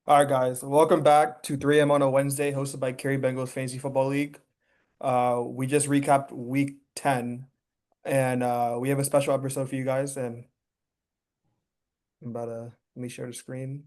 All right, guys. Welcome back to 3M on a Wednesday, hosted by Carrie Bengals Fantasy Football League. We just recapped week 10, and we have a special episode for you guys. And I'm about to let me share the screen.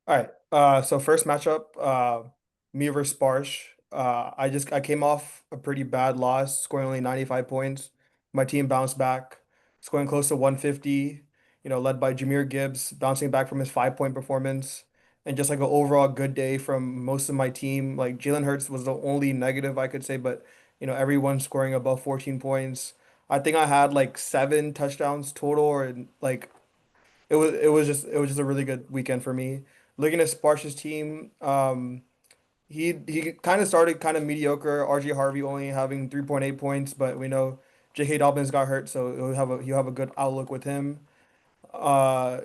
All right. So first matchup, me versus Sparsh. I came off a pretty bad loss, scoring only 95 points. My team bounced back, scoring close to 150, led by Jameer Gibbs, bouncing back from his 5-point performance. And just like an overall good day from most of my team. Like Jalen Hurts was the only negative I could say, but everyone scoring above 14 points. I think I had like 7 touchdowns total, or like it was just a really good weekend for me. Looking at Sparsh's team, he kind of started kind of mediocre. RJ Harvey only having 3.8 points, but we know J.K. Dobbins got hurt, so he'll have a good outlook with him.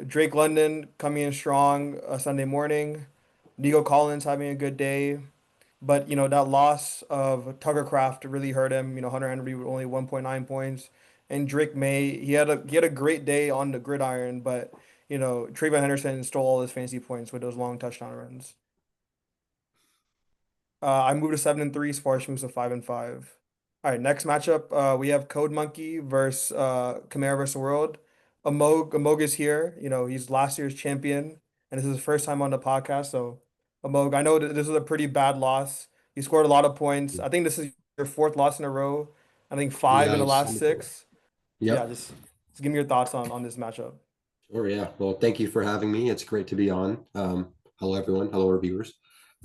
Drake London coming in strong Sunday morning. Nico Collins having a good day. But that loss of Tucker Craft really hurt him. Hunter Henry with only 1.9 points, and Drake May he had a great day on the gridiron, but Trayvon Henderson stole all his fantasy points with those long touchdown runs. I moved to 7-3. Sparsh moves to 5-5. All right, next matchup. We have Code Monkey versus Chimera versus World. Amog is here. He's last year's champion, and this is his first time on the podcast. So, Amog, I know that this is a pretty bad loss. You scored a lot of points. I think this is your fourth loss in a row. I think five Yeah, in the it's last only four. six. So yeah, Yep. just give me your thoughts on this matchup. Sure. Yeah. Well, thank you for having me. It's great to be on. Hello, everyone. Hello, our viewers.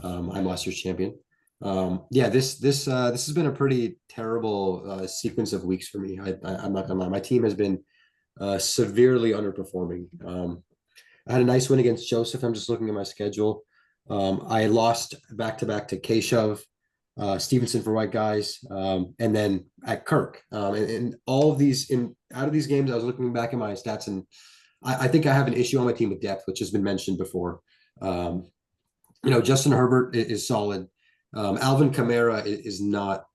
I'm last year's champion. Yeah, this has been a pretty terrible sequence of weeks for me. I'm not gonna lie. My team has been severely underperforming. I had a nice win against Joseph. I'm just looking at my schedule. I lost back to back to Keshav, Stevenson for white guys, and then at Kirk. And all of these in out of these games, I was looking back at my stats, and I think I have an issue on my team with depth, which has been mentioned before. Um, Justin Herbert is solid. Alvin Kamara is not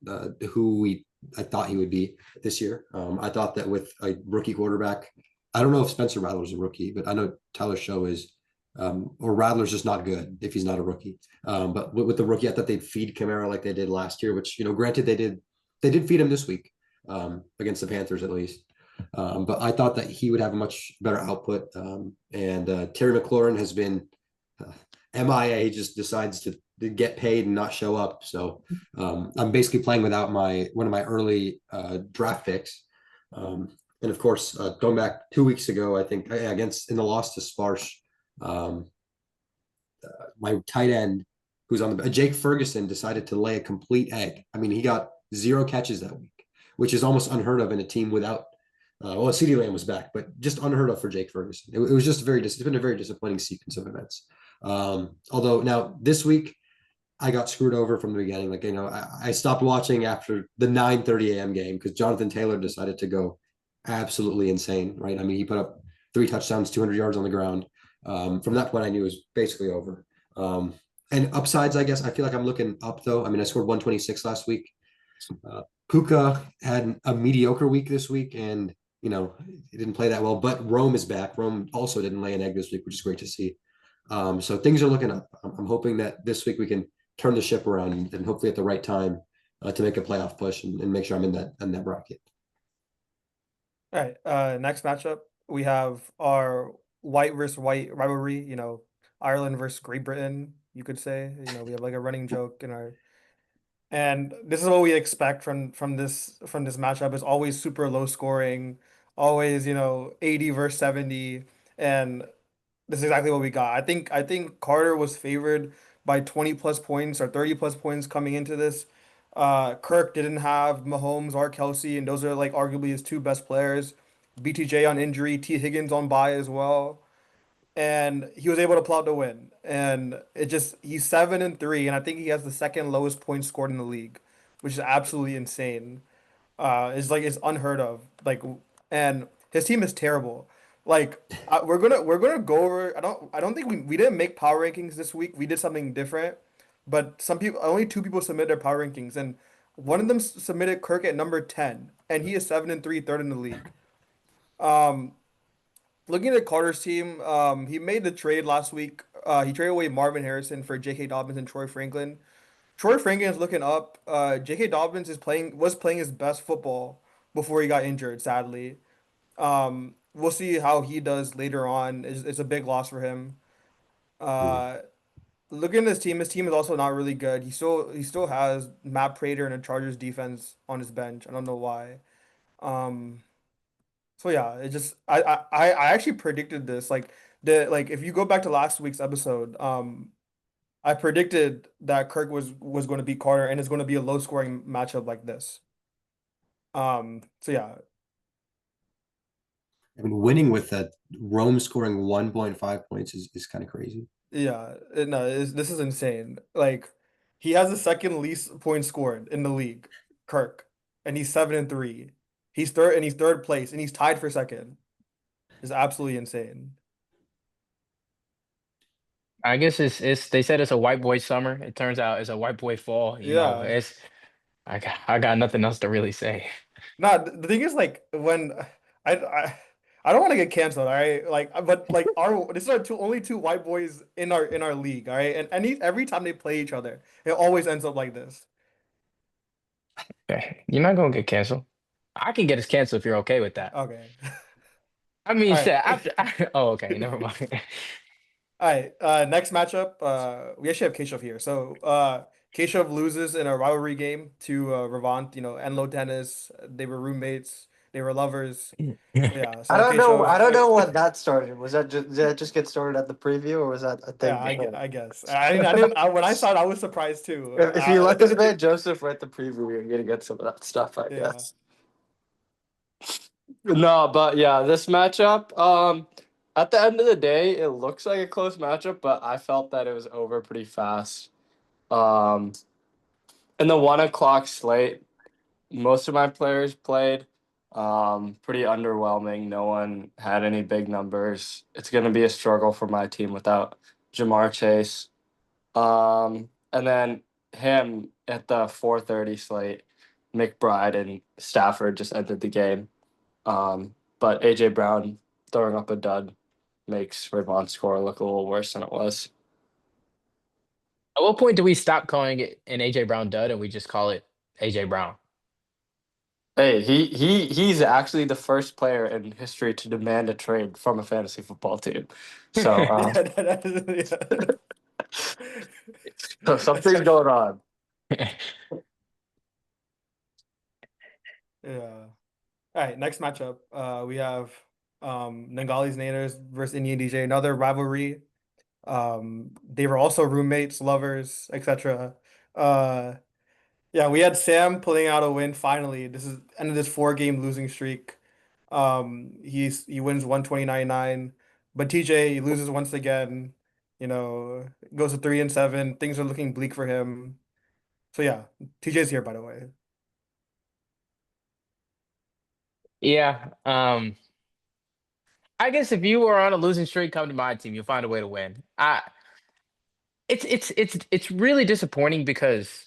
who I thought he would be this year. I thought that with a rookie quarterback, I don't know if Spencer Rattler's a rookie, but I know Tyler Show is, or Rattler's just not good if he's not a rookie. But with the rookie, I thought they'd feed Kamara like they did last year, which granted they did feed him this week against the Panthers at least. But I thought that he would have a much better output. And Terry McLaurin has been MIA. He just decides to get paid and not show up. So I'm basically playing without one of my early draft picks. And of course, going back 2 weeks ago, I think against in the loss to Sparsh, um, my tight end who's on the Jake Ferguson decided to lay a complete egg. I mean, he got 0 catches that week, which is almost unheard of in a team without. Well, CeeDee Lamb was back, but just unheard of for Jake Ferguson. It was just it's been a very disappointing sequence of events. Although now this week I got screwed over from the beginning. Like, I stopped watching after the 9:30 a.m. game because Jonathan Taylor decided to go absolutely insane, right? I mean, he put up 3 touchdowns, 200 yards on the ground. From that point, I knew it was basically over. And upsides, I guess, I feel like I'm looking up though. I mean, I scored 126 last week. Puka had a mediocre week this week, and he didn't play that well. But Rome is back. Rome also didn't lay an egg this week, which is great to see. So things are looking up. I'm hoping that this week we can turn the ship around and hopefully at the right time to make a playoff push and make sure I'm in that bracket. All right. Next matchup, we have our white versus white rivalry, Ireland versus Great Britain, you could say. We have like a running joke in our and this is what we expect from this matchup. Is always super low scoring, always, 80 versus 70. And this is exactly what we got. I think Carter was favored by 20 plus points or 30 plus points coming into this. Kirk didn't have Mahomes or Kelsey, and those are like arguably his two best players. BTJ on injury, T. Higgins on bye as well, and he was able to pull out the win. And he's 7-3, and I think he has the second lowest points scored in the league, which is absolutely insane. It's unheard of. And his team is terrible. We're gonna go over. I don't think we didn't make power rankings this week. We did something different, but some people only two people submit their power rankings, and One of them submitted Kirk at number 10, and he is 7-3, third in the league. Um, Looking at Carter's team, he made the trade last week. He traded away Marvin Harrison for J.K. Dobbins and Troy Franklin. Troy Franklin is looking up. J.K. Dobbins was playing his best football before he got injured, sadly. We'll see how he does later on. It's a big loss for him. Mhm. Uh, Looking at his team is also not really good. He still has Matt Prater and a Chargers defense on his bench. I don't know why. Um, so yeah, it just I actually predicted this. Like if you go back to last week's episode, I predicted that Kirk was going to beat Carter and it's going to be a low scoring matchup like this. So yeah, I mean, winning with that Rome scoring 1.5 points is kind of crazy. yeah, no, this is insane. Like he has the second least points scored in the league, Kirk, and he's 7-3. He's third place and he's tied for second. It's absolutely insane. I guess it's they said it's a white boy summer. It turns out it's a white boy fall. Yeah. I got nothing else to really say. Nah, the thing is like when I I don't want to get canceled, all right? Like but like our this are only two white boys in our league, all right? And every time they play each other, it always ends up like this. Okay. You're not gonna get canceled. I can get us canceled if you're okay with that. Okay. I mean, All shit, right. after oh, okay, never mind. All right. Next matchup, we actually have Keshav here. So Keshav loses in a rivalry game to Ravant, Enlo Tennis. They were roommates, they were lovers. So yeah, I so don't know. I Keshav, don't know what that started. Did that just get started at the preview, or was that a yeah, thing before? I guess. I when I saw it, I was surprised too. If you let this man Joseph write the preview, you're gonna get some of that stuff, I Yeah. guess. No, but yeah, this matchup. At the end of the day, it looks like a close matchup, but I felt that it was over pretty fast. Um, in the 1 o'clock slate, most of my players played. Pretty underwhelming. No one had any big numbers. It's gonna be a struggle for my team without Jamar Chase. And then him at the 4:30 slate, McBride and Stafford just entered the game. But AJ Brown throwing up a dud makes Ravon's score look a little worse than it was. At what point do we stop calling it an AJ Brown dud and we just call it AJ Brown? Hey, he's actually the first player in history to demand a trade from a fantasy football team. So, Yeah, yeah. so something's going on. Yeah. All right, next matchup. We have Nangali's Naders versus Indian DJ, another rivalry. They were also roommates, lovers, etc. Uh, yeah, we had Sam pulling out a win finally. This is end of this 4 game losing streak. He wins 129.9, but TJ he loses once again. Goes to 3-7. Things are looking bleak for him. So yeah, TJ's here by the way. Yeah. I guess if you were on a losing streak, come to my team. You'll find a way to win. It's really disappointing because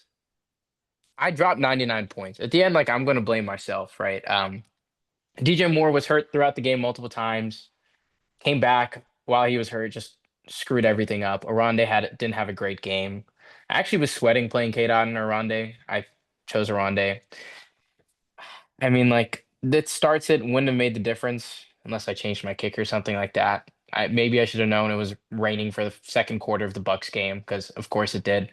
I dropped 99 points. At the end, like I'm gonna blame myself, right? DJ Moore was hurt throughout the game multiple times, came back while he was hurt, just screwed everything up. Aronde didn't have a great game. I actually was sweating playing K-Dot and Aronde. I chose Aronde. I mean, like that starts it wouldn't have made the difference unless I changed my kick or something like that. Maybe I should have known it was raining for the second quarter of the Bucks game because of course it did.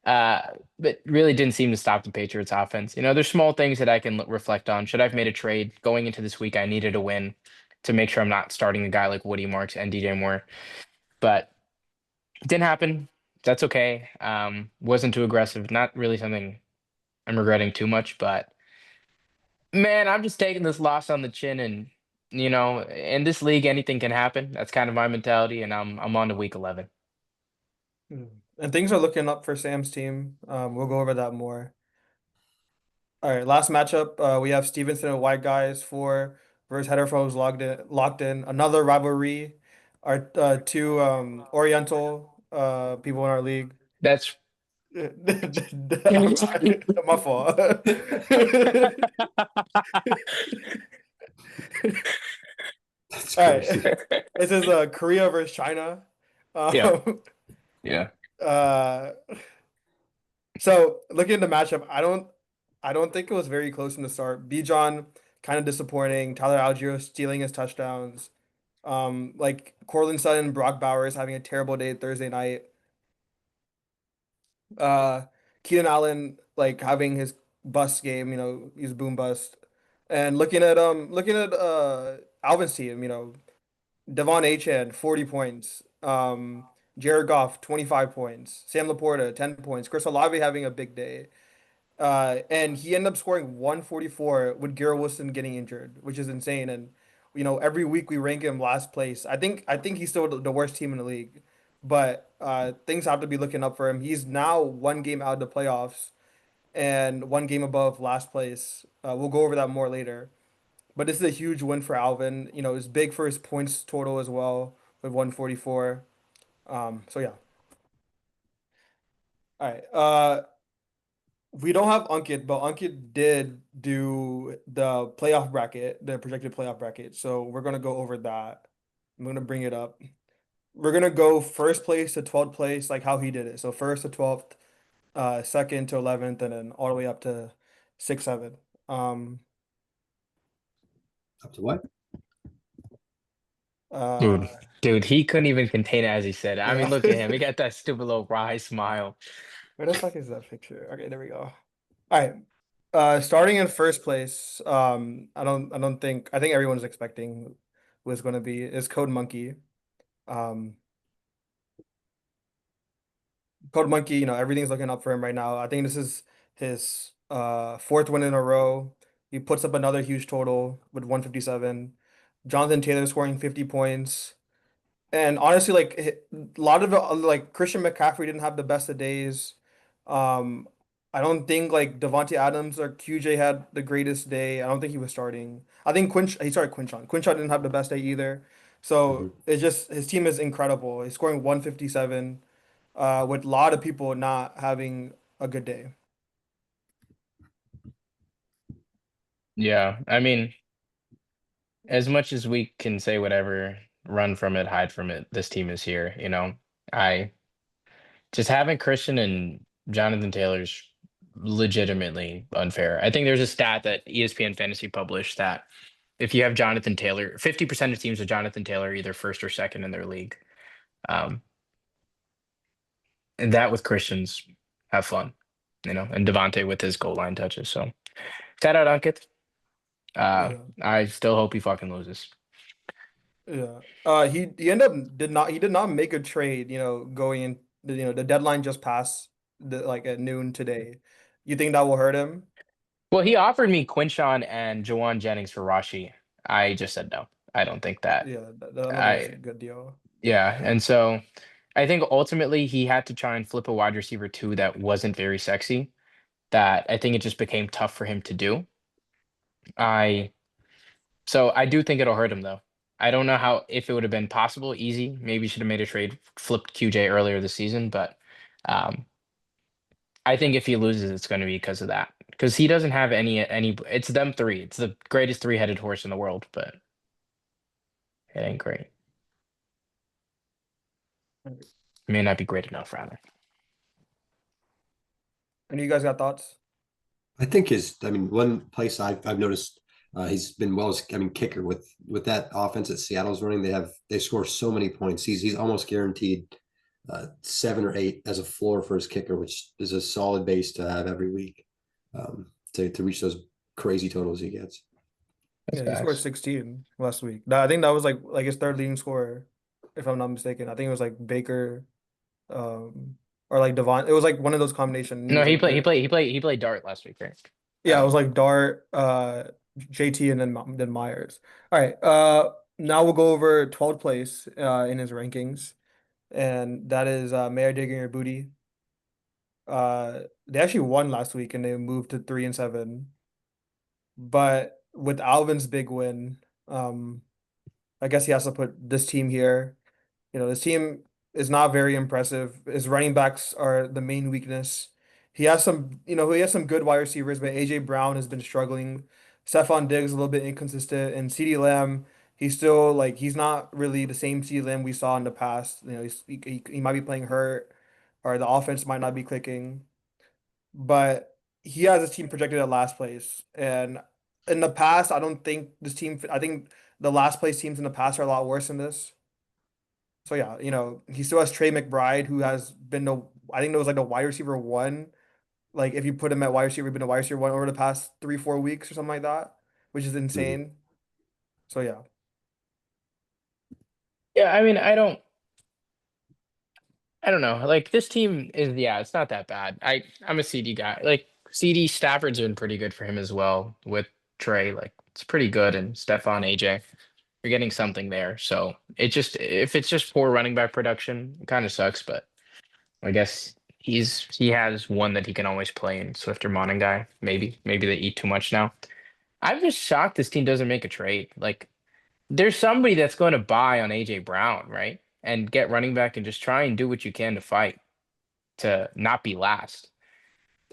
Uh, but really didn't seem to stop the Patriots offense. There's small things that I can reflect on. Should I have made a trade going into this week? I needed a win to make sure I'm not starting a guy like Woody Marks and DJ Moore, but it didn't happen. That's okay. Wasn't too aggressive. Not really something I'm regretting too much, but man, I'm just taking this loss on the chin, and in this league, anything can happen. That's kind of my mentality, and I'm on to week 11. And things are looking up for Sam's team. We'll go over that more. All right, last matchup. We have Stevenson and White Guys for versus Header Foes logged in, locked in. Another rivalry. Our two Oriental people in our league. That's My fault. That's All right. crazy. This is Korea versus China. Yeah, Um, yeah. uh, so looking at the matchup, I don't think it was very close from the start. Bijan kind of disappointing. Tyler Algier stealing his touchdowns. Like Cortland Sutton, Brock Bowers having a terrible day Thursday night. Uh, Keenan Allen like having his bust game, he's boom bust. And looking at Alvin's team, Devon Achane, 40 points. Jared Goff, 25 points. Sam Laporta, 10 points. Chris Olave having a big day. And he ended up scoring 144 with Garrett Wilson getting injured, which is insane. And every week we rank him last place. I think he's still the worst team in the league, but things have to be looking up for him. He's now one game out of the playoffs and one game above last place. We'll go over that more later. But this is a huge win for Alvin. It's big for his points total as well with 144. So yeah. All right. We don't have Ankit, but Ankit did do the playoff bracket, the projected playoff bracket. So we're gonna go over that. I'm gonna bring it up. We're gonna go first place to 12th place, like how he did it. So first to 12th, second to 11th, and then all the way up to 6, 7. Um, Up to what? Dude, uh, dude, he couldn't even contain it as he said it. I mean, yeah. look at him. He got that stupid little wry smile. Where the fuck is that picture? Okay, there we go. All right. Starting in first place, I think everyone's expecting who it's gonna be is Code Monkey. Um, Code Monkey, everything's looking up for him right now. I think this is his fourth win in a row. He puts up another huge total with 157. Jonathan Taylor scoring 50 points. And honestly, like a lot of like Christian McCaffrey didn't have the best of days. Um, I don't think like Devontae Adams or QJ had the greatest day. I don't think he was starting. I think he started Quinshon. Quinshon didn't have the best day either. So Mhm. it's just his team is incredible. He's scoring 157, with a lot of people not having a good day. Yeah, I mean, as much as we can say whatever, run from it, hide from it, this team is here, you know. I just having Christian and Jonathan Taylor's legitimately unfair. I think there's a stat that ESPN Fantasy published that if you have Jonathan Taylor, 50% of teams with Jonathan Taylor are either first or second in their league. Um, and that with Christians, have fun, and Devontae with his goal line touches. So shout out Ankit. Yeah. I still hope he fucking loses. Yeah. He did not make a trade, going in the deadline just passed like at noon today. You think that will hurt him? Well, he offered me Quinshon and Jawan Jennings for Rashi. I just said no. I don't think that. Yeah, I don't think it's a I good deal. Yeah, and so I think ultimately he had to try and flip a wide receiver too that wasn't very sexy. That I think it just became tough for him to do. I So I do think it'll hurt him though. I don't know how if it would have been possible, easy. Maybe should have made a trade, flipped QJ earlier this season, but um, I think if he loses, it's going to be because of that. Because he doesn't have any. It's them three. It's the greatest three-headed horse in the world, but it ain't great. It may not be great enough, rather. Any of you guys got thoughts? I think I mean, one place I've noticed he's been well as, I mean, kicker with that offense that Seattle's running, they score so many points. He's almost guaranteed 7 or 8 as a floor for his kicker, which is a solid base to have every week to reach those crazy totals he gets. That's Yeah, he scored facts. 16 last week. I think that was like his third leading scorer, if I'm not mistaken. I think it was like Baker, um, or like Devon. It was like one of those combinations. He No, was he like played. He third. played. He played. He played Dart last week, right? Yeah, it was like Dart, JT, and then Myers. All right. Now we'll go over 12th place in his rankings, and that is Mayor Digging Your Booty. They actually won last week, and they moved to 3-7. But with Alvin's big win, I guess he has to put this team here. This team is not very impressive. His running backs are the main weakness. He has some good wide receivers, but AJ Brown has been struggling. Stephon Diggs a little bit inconsistent, and CeeDee Lamb, he's still like he's not really the same CeeDee Lamb we saw in the past. He might be playing hurt, or the offense might not be clicking. But he has his team projected at last place, and in the past, I don't think this team. I think the last place teams in the past are a lot worse than this. So yeah, he still has Trey McBride, who has been I think it was like the wide receiver one. Like if you put him at wide receiver, been a wide receiver one over the past 3, 4 weeks or something like that, which is Mhm. insane. So yeah, Yeah, I mean, I don't know. Like this team is, yeah, it's not that bad. I'm a CD guy. Like CD Stafford's been pretty good for him as well with Trey. Like it's pretty good, and Stephon AJ. You're getting something there. So it just if it's just poor running back production, it kind of sucks. But I guess he has one that he can always play in Swift or Monning guy. Maybe they eat too much now. I'm just shocked this team doesn't make a trade. Like there's somebody that's going to buy on AJ Brown, right? And get running back and just try and do what you can to fight to not be last.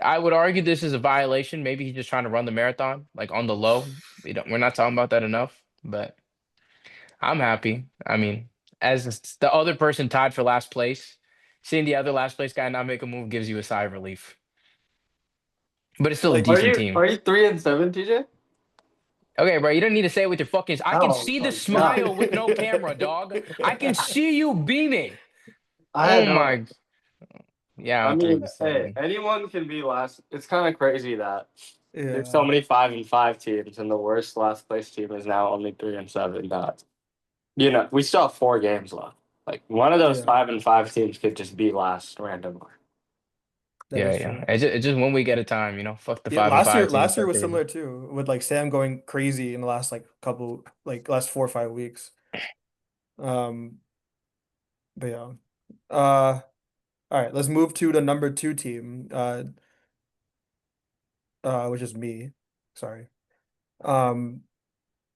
I would argue this is a violation. Maybe he's just trying to run the marathon, like on the low. We're not talking about that enough, but I'm happy. I mean, as the other person tied for last place, seeing the other last place guy not make a move gives you a sigh of relief. But it's still a like decent Are team. you 3-7, TJ? Okay, bro, you don't need to say it with your fucking. I can Oh see the my god. smile with no camera, dog. I can see you beaming. I Oh had no. my. Yeah, I I'm three mean, and hey, seven. anyone can be last. It's kind of crazy that there's so yeah, many 5-5 teams, and the worst last place team is now only 3-7. That we still have 4 games left. Like one of those yeah, 5-5 teams could just be last randomly. that Yeah, is yeah. true. It's just 1 week at a time. Fuck the Yeah, 5 and 5 teams. last year Start was crazy. similar too, with like Sam going crazy in the last like couple last 4 or 5 weeks. Um, but yeah. All right, let's move to the number two team, which is me. Sorry. Um,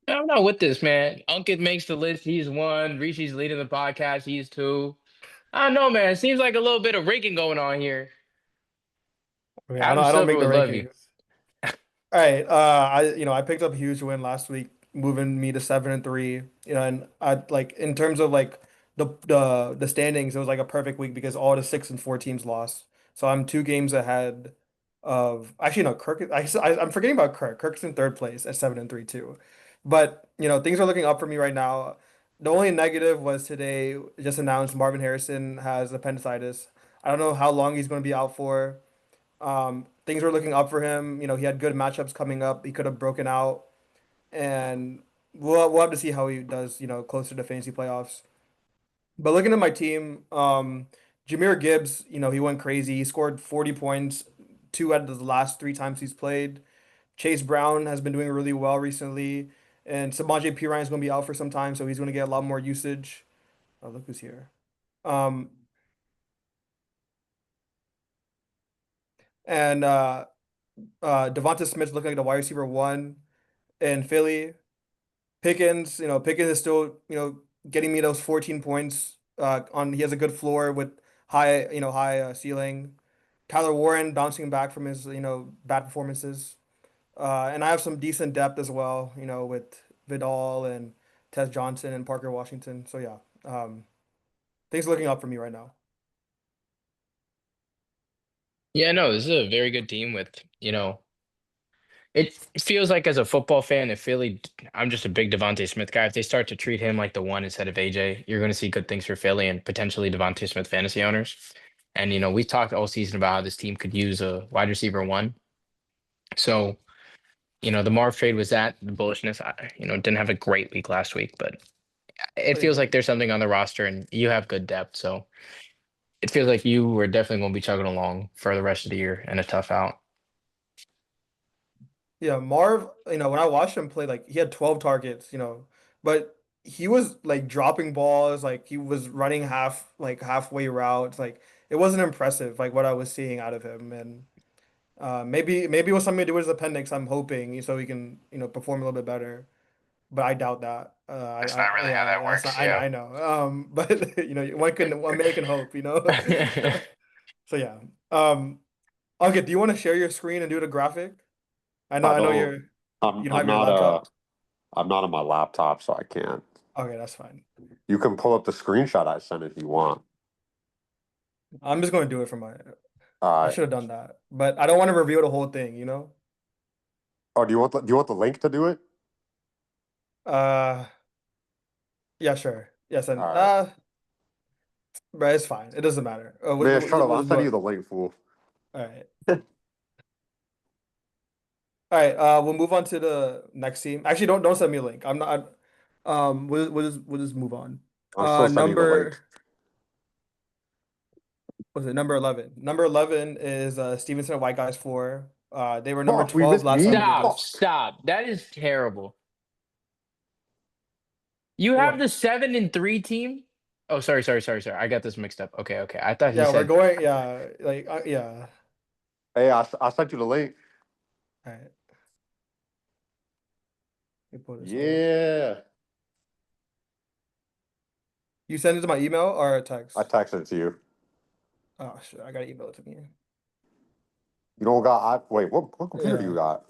I'm not with this, man. Unkit makes the list. He's one. Rishi's leading the podcast. He's two. I don't know, man. It seems like a little bit of rigging going on here. I mean, Adam I don't Silver make the would love you. rankings. All right. I picked up a huge win last week, moving me to 7-3. And I like in terms of like the standings, it was like a perfect week because all the 6 and 4 teams lost. So I'm 2 games ahead of actually no Kirk. I'm forgetting about Kirk. Kirk's in third place at 7-3 too. But things are looking up for me right now. The only negative was today just announced Marvin Harrison has appendicitis. I don't know how long he's going to be out for. Things were looking up for him. He had good matchups coming up. He could have broken out, and we'll have to see how he does. Closer to fantasy playoffs. But looking at my team, Jahmyr Gibbs, he went crazy. He scored 40 points 2 out of the last 3 times he's played. Chase Brown has been doing really well recently, and Samaje Perine is going to be out for some time, so he's going to get a lot more usage. Oh, look who's here. Um, and Devonta Smith's looking like the wide receiver one in Philly. Pickens is still, getting me those 14 points. He has a good floor with high ceiling. Tyler Warren bouncing back from his, bad performances. And I have some decent depth as well, with Vidal and Tess Johnson and Parker Washington. So yeah, things are looking up for me right now. Yeah, no, this is a very good team with. It feels like as a football fan, if Philly, I'm just a big Devontae Smith guy. If they start to treat him like the one instead of AJ, you're going to see good things for Philly and potentially Devontae Smith fantasy owners. And we talked all season about how this team could use a wide receiver one. So, the Marv trade was that the bullishness. Didn't have a great week last week, but it Oh, yeah. feels like there's something on the roster, and you have good depth. So it feels like you were definitely going to be chugging along for the rest of the year and a tough out. Yeah, Marv, when I watched him play, like he had 12 targets, but he was like dropping balls, like he was running halfway routes, like it wasn't impressive, like what I was seeing out of him. And maybe it was something to do with his appendix, I'm hoping, so he can, perform a little bit better. but I doubt that. That's not really how Yeah, that that's works. not, I know, Yeah. I know. But one man can hope, you know. So yeah. Okay, do you want to share your screen and do the graphic? I I know don't. you don't I'm have your not laptop. I'm not on my laptop, so I can't. Okay, that's fine. You can pull up the screenshot I sent if you want. I'm just going to do it for my. I Uh should have done that, but I don't want to reveal the whole thing, you know. oh, do you want the link to do it? Uh, yeah, sure. Yes, and All right. but it's fine. It doesn't matter. Man, shut up. We'll I'll just do send you it. the link, fool. All right. All right. We'll move on to the next team. Actually, don't send me a link. I'm not. We'll just move on. I'm still sending you the link. Was it number 11? Number 11 is Stevenson and White Guys 4. They were number Fuck, we 12 missed last time me. we did Stop, Fuck. this. stop. That is terrible. You have What? the 7-3 team? Oh, sorry. I got this mixed up. Okay. I thought he Yeah, we're said going. Yeah, like yeah. Hey, I sent you the link. All right. Let me pull this up. Yeah. You send it to my email or a I text? texted it to you. Oh shit, I gotta email it to me. You don't got wait, what computer do you Yeah, got?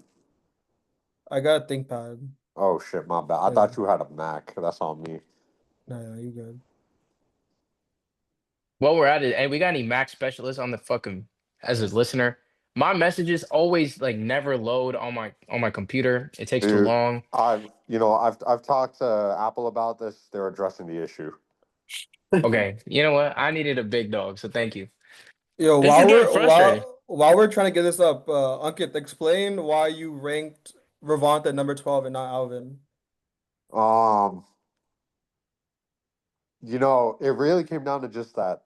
I got a ThinkPad. Oh shit, my bad. I Yeah, thought you had a Mac. That's on me. no, you good. while we're at it, and we got any Mac specialists on the fucking as a listener. My messages always like never load on my computer. It takes too Dude, long. I've talked to Apple about this. They're addressing the issue. Okay, you know what? I needed a big dog, so thank you. Yo, This is getting frustrating. while we're trying to get this up, Ankit, explain why you ranked Ravant at number 12 and not Alvin. Um, it really came down to just that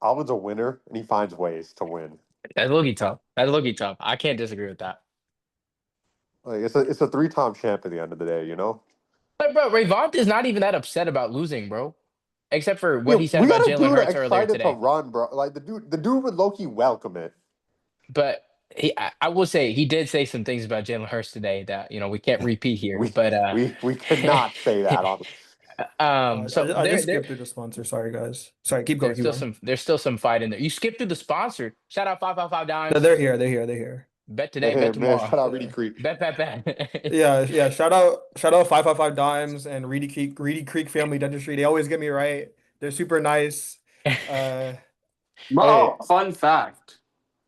Alvin's a winner and he finds ways to win. That's looky tough. That's looky tough. I can't disagree with that. Like it's a three-time champ at the end of the day, you know? But bro, Rayvon is not even that upset about losing, bro. Except for Yeah, what he said we about got a Jalen dude Hurts earlier excited to today. run, bro. Like the dude would low-key welcome it. But I will say he did say some things about Jalen Hurts today that we can't repeat here. We But we cannot say that on so I just there skipped through the sponsor. Sorry, guys. Sorry, keep going, keep going. there's still some fight in there. You skipped through the sponsor. Shout out 555 No, dimes. they're here. They're here. They're here. Bet today, bet man, man. tomorrow. Shout out Reedy Yeah. Creek. Bet. Yeah. Shout out 555 Dimes and Reedy Creek Family Dentistry. They always get me right. They're super nice. Uh, Oh, fun fact.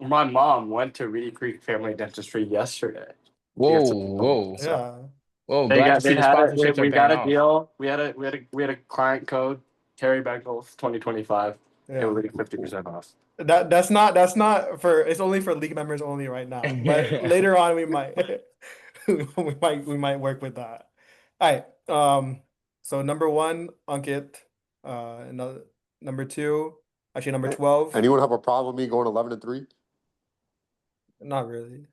My mom went to Reedy Creek Family Dentistry yesterday. Whoa, So yeah. glad to see the sponsorships are we paying got a off. deal. We had a client code, carybengalsffl 2025. It Yeah. was like 50% off. That's not for it's only for league members only right now. But later on we might we might work with that. All right. So number one, Ankit. Another number two, actually number 12. Anyone have a problem with me going 11-3? Not really.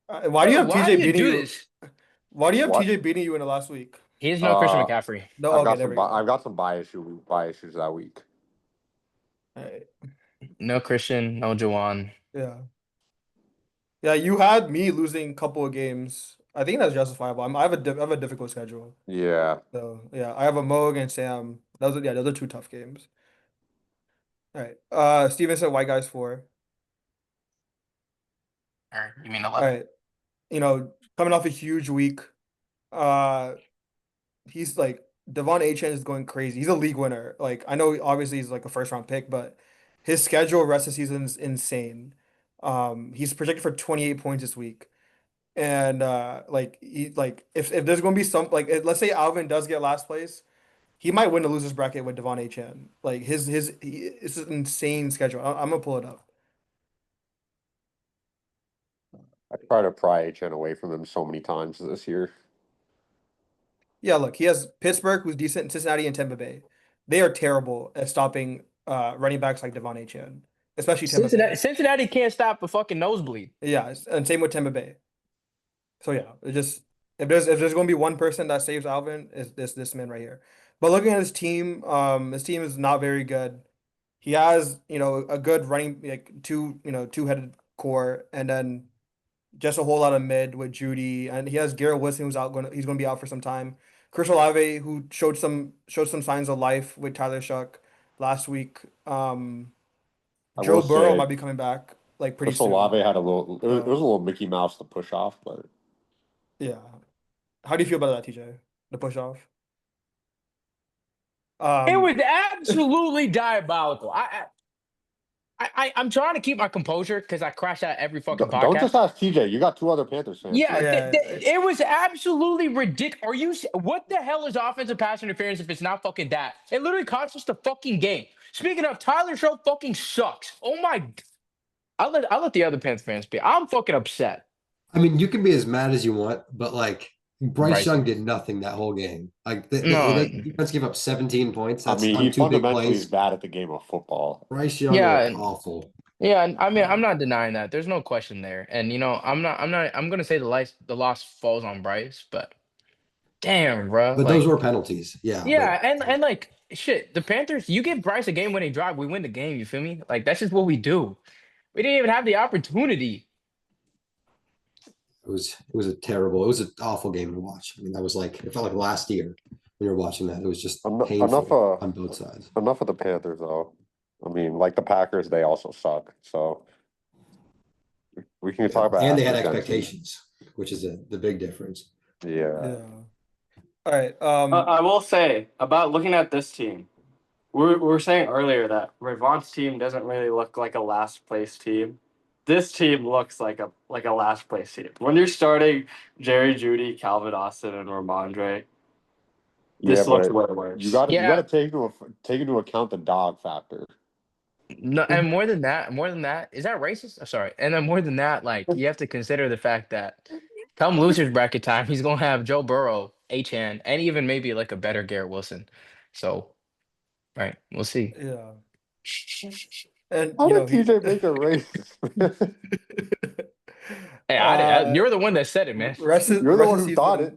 Why do you Bro, have why do TJ you beating do you? this? Why do you have What? TJ beating you in the last week? He is no Christian Uh, McCaffrey. No, I've okay, got there we go. I've got some bias issues that week. All right. No Christian, no Jawan. Yeah. Yeah, you had me losing a couple of games. I think that's justifiable. I have a difficult schedule. Yeah. So yeah, I have a Moog and Sam. Those are two tough games. All right. Steven said White Guys 4. Or you mean All 11? right. Coming off a huge week. Uh he's like Devon Achane is going crazy. He's a league winner. Like I know obviously he's like a first round pick, but his schedule rest of the season is insane. He's projected for 28 points this week. And if there's gonna be some let's say Alvin does get last place, he might win the losers bracket with Devon Achane. Like it's an insane schedule. I'm gonna pull it up. I try to pry HN away from him so many times this year. Yeah, look, he has Pittsburgh, who's decent, Cincinnati, and Tampa Bay. They are terrible at stopping running backs like Devon Achane, especially Tampa Bay. Cincinnati can't stop a fucking nosebleed. Yeah, and same with Tampa Bay. So yeah, it just if there's gonna be one person that saves Alvin, is this man right here. But looking at his team is not very good. He has, a good running like two headed core, and then just a whole lot of mid with Judy, and he has Garrett Wilson who's he's going to be out for some time. Chris Olave who showed some signs of life with Tyler Shuck last week. I will Joe Burrow say might be coming back like pretty Chris soon. Olave had a little. It was a So little Mickey Mouse to push off, but yeah, how do you feel about that, TJ? The push off. It Um, was absolutely diabolical. I'm trying to keep my composure because I crash out every fucking don't just podcast. ask TJ. You got two other Panthers fans Yeah, here. yeah, it was absolutely ridiculous. What the hell is offensive pass interference if it's not fucking that? It literally cost us the fucking game. Speaking of, Tyler Show fucking sucks. Oh my! I'll let the other Pants fans be. I'm fucking upset. I mean, you can be as mad as you want, but like Bryce Bryce, Young did nothing that whole game. Like no, the defense gave up 17 points. I That's mean, on he two big fundamentally is plays. bad at the game of football. Bryce Young yeah, looked awful. yeah. And I mean, I'm um, not denying that. There's no question there. And I'm gonna say the loss falls on Bryce, but damn, bro, But those like. were penalties. Yeah, but Yeah, and like shit, the Panthers, you give Bryce a game-winning drive, we win the game, you feel me? Like that's just what we do. We didn't even have the opportunity. it was it was an awful game to watch. I mean, that was like it felt like last year when you were watching that. It was just Enough. painful on both sides. Enough of the Panthers, though. I mean, like the Packers, they also suck. So we can Yeah. talk about And they had average teams. expectations, which is the big difference. Yeah. yeah. All right. I will say about looking at this team, we were saying earlier that Ravon's team doesn't really look like a last place team. This team looks like a last place team. When you're starting Jerry Judy, Calvin Austin, and Ramondre, Yeah, this looks but way you worse. got to Yeah, take into account the dog factor. no, and more than that, is that racist? Sorry. And then more than that, like you have to consider the fact that come losers bracket time, he's gonna have Joe Burrow, H-Han, and even maybe like a better Garrett Wilson. So, right, we'll see. Yeah. And How did TJ make a race? Hey, uh, you're the one that said it, man. You're the rest one of who thought it.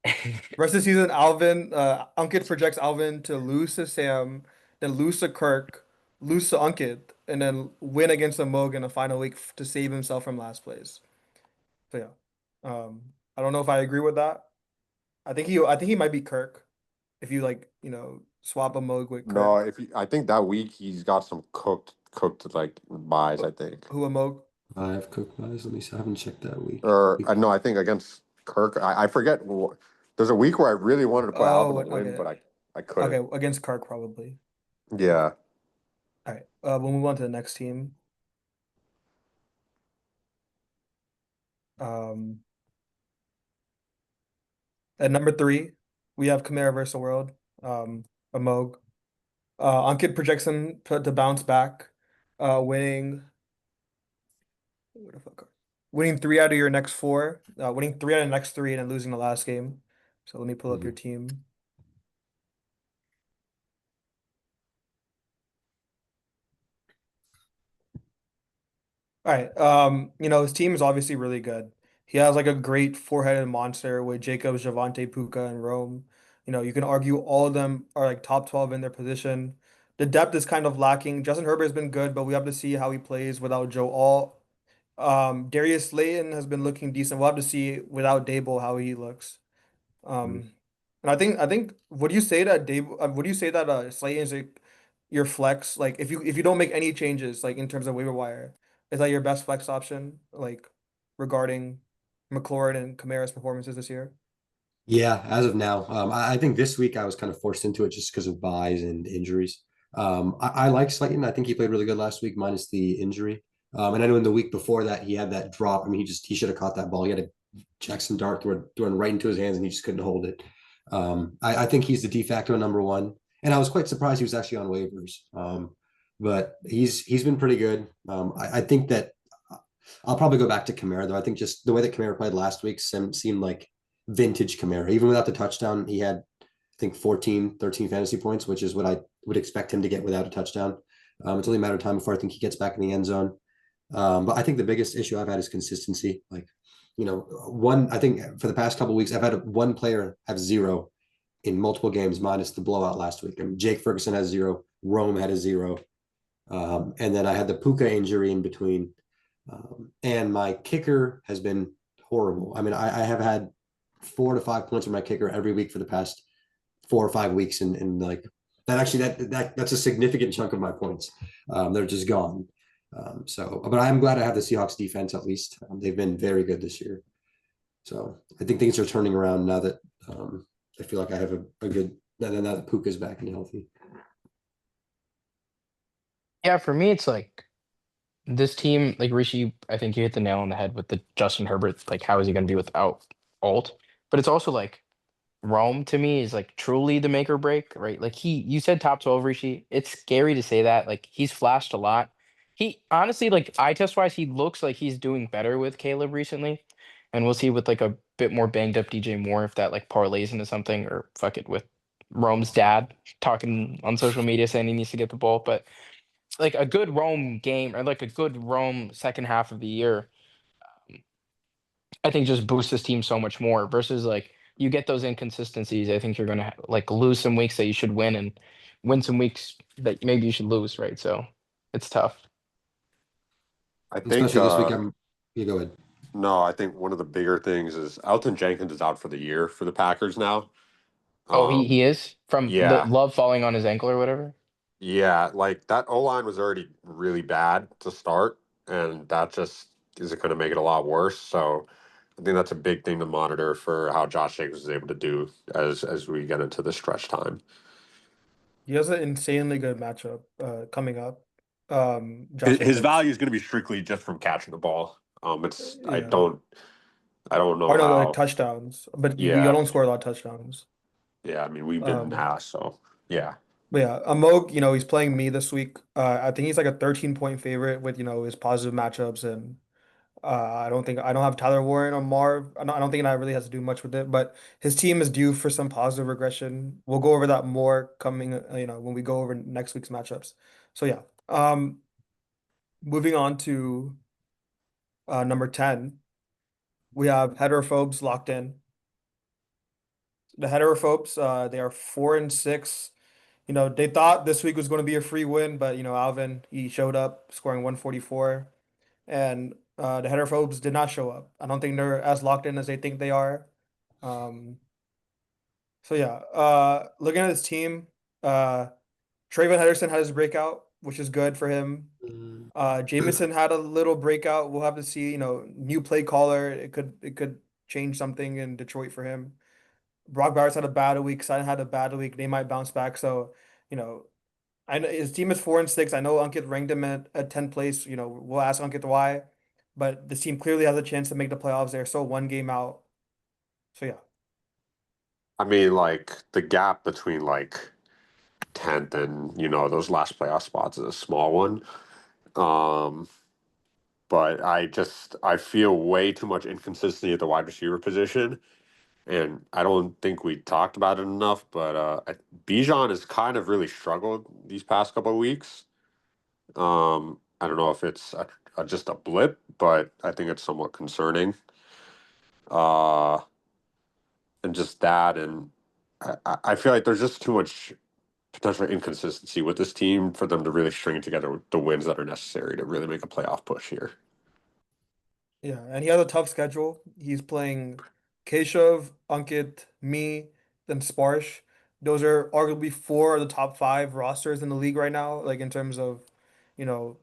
season, rest of season, Ankit projects Alvin to lose to Sam, then lose to Kirk, lose to Ankit, and then win against the Moog in the final week to save himself from last place. So yeah, I don't know if I agree with that. I think he might be Kirk if you like, swap a Moog with No, Kirk. I think that week he's got some cooked like buys. I think, Who a Moog? I have cooked guys. Let me see. I haven't checked that week. or no, I think against Kirk. I forget. There's a week where I really wanted to put Alvin Oh, to win, okay. but I Okay, couldn't. against Kirk probably. Yeah. All right. We'll move on to the next team. Um, at number 3, we have Chimera versus the World. A Moog. Ankit projects him to bounce back, winning. Where the fuck? Winning 3 out of your next 4. Winning 3 out of the next 3, and then losing the last game. So let me pull up your team. All right. His team is obviously really good. He has like a great four-headed monster with Jacobs, Javante, Puka, and Rome. You can argue all of them are like top 12 in their position. The depth is kind of lacking. Justin Herbert has been good, but we have to see how he plays without Joe Alt. Darius Slayton has been looking decent. We'll have to see without Dable how he looks. Um, and I think would you say that Slayton is like your flex? Like if you don't make any changes like in terms of waiver wire, is that your best flex option? Like regarding McLaurin and Kamara's performances this year? Yeah, as of now, I think this week I was kind of forced into it just because of buys and injuries. I like Slayton. I think he played really good last week, minus the injury. And I know in the week before that he had that drop. I mean, he should have caught that ball. He had a Jackson Dart thrown right into his hands, and he just couldn't hold it. I think he's the de facto number one, and I was quite surprised he was actually on waivers. But he's been pretty good. I think that I'll probably go back to Kamara though. I think just the way that Kamara played last week seemed like vintage Kamara. Even without the touchdown, he had, I think, 14, 13 fantasy points, which is what I would expect him to get without a touchdown. It's only a matter of time before I think he gets back in the end zone. But I think the biggest issue I've had is consistency. Like, I think for the past couple of weeks, I've had one player have 0 in multiple games minus the blowout last week. I mean, Jake Ferguson has 0. Rome had a 0. And then I had the Puka injury in between. And my kicker has been horrible. I mean, I have had 4 to 5 points from my kicker every week for the past 4 or 5 weeks, and like that actually that's a significant chunk of my points. They're just gone. So, but I'm glad I have the Seahawks defense at least. They've been very good this year. So I think things are turning around now that I feel like I have a good now that Puka's back and healthy. Yeah, for me, it's like this team, like Rishi, I think you hit the nail on the head with the Justin Herbert. Like, how is he going to be without Alt? But it's also like Rome to me is like truly the make or break, right? Like you said top 12 Rishi. It's scary to say that. Like he's flashed a lot. He honestly, like eye test wise, he looks like he's doing better with Caleb recently. And we'll see with like a bit more banged up DJ Moore if that like parlays into something, or fuck it with Rome's dad talking on social media saying he needs to get the ball. But like a good Rome game or like a good Rome second half of the year, I think just boosts this team so much more versus like you get those inconsistencies. I think you're gonna like lose some weeks that you should win and win some weeks that maybe you should lose, right? So it's tough. I think Especially this week. You go ahead. no, I think one of the bigger things is Elton Jenkins is out for the year for the Packers now. Oh, he Um, he is from the yeah, love falling on his ankle or whatever. yeah, like that O line was already really bad to start, and that just is going to make it a lot worse. So I think that's a big thing to monitor for how Josh Jacobs is able to do as we get into the stretch time. He has an insanely good matchup coming up. Josh His Jacobs. value is going to be strictly just from catching the ball. It's Yeah. I don't know Or no, like how. touchdowns. But we Yeah, don't score a lot of touchdowns. yeah. I mean, we've been Um, asked, so yeah. but yeah, Amog, he's playing me this week. I think he's like a 13-point favorite with, his positive matchups and I don't have Tyler Warren or Marv. I don't think that really has to do much with it, but his team is due for some positive regression. We'll go over that more coming, when we go over next week's matchups. So yeah. Moving on to number 10, we have heterophobes locked in. The heterophobes, they are 4-6. They thought this week was going to be a free win, but Alvin, he showed up scoring 144, and the heterophobes did not show up. I don't think they're as locked in as they think they are. Um, so yeah, looking at his team, uh, Trayvon Henderson had his breakout, which is good for him. Jameson had a little breakout. We'll have to see, new play caller. It could change something in Detroit for him. Brock Bowers had a bad week. Sutton had a bad week. They might bounce back. So, you know, I know his team is 4-6. I know Ankit ranked him at 10th place. We'll ask Ankit why, but this team clearly has a chance to make the playoffs. They're so one game out. So yeah. I mean, like the gap between like 10th and those last playoff spots is a small one. Um, but I feel way too much inconsistency at the wide receiver position, and I don't think we talked about it enough. But Bijan has kind of really struggled these past couple of weeks. I don't know if it's just a blip, but I think it's somewhat concerning. Uh, and just that, and I feel like there's just too much potential inconsistency with this team for them to really string together the wins that are necessary to really make a playoff push here. Yeah, and he has a tough schedule. He's playing Keshav, Ankit, me, then Sparsh. Those are arguably four of the top five rosters in the league right now, like in terms of, you know,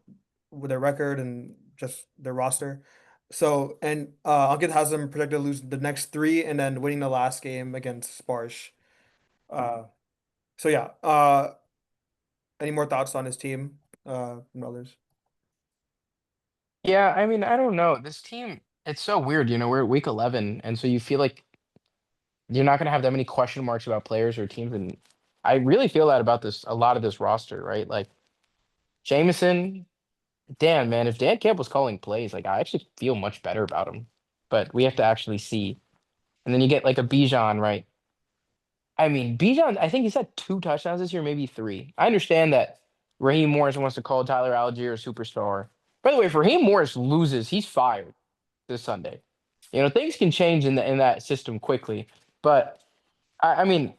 with their record and just their roster. So, and Ankit has them projected to lose the next three and then winning the last game against Sparsh. Uh, so yeah. Any more thoughts on his team, from others? Yeah, I mean, I don't know. This team, it's so weird. We're at week 11, and so you feel like you're not going to have that many question marks about players or teams. And I really feel that about a lot of this roster, right? Like Jameson, Dan, man, if Dan Campbell's calling plays, like I actually feel much better about him. But we have to actually see. And then you get like a Bijan, right? I mean, Bijan, I think he's had 2 touchdowns this year, maybe three. I understand that Raheem Morris wants to call Tyler Algier a superstar. By the way, if Raheem Morris loses, he's fired this Sunday. Things can change in that system quickly. But I mean,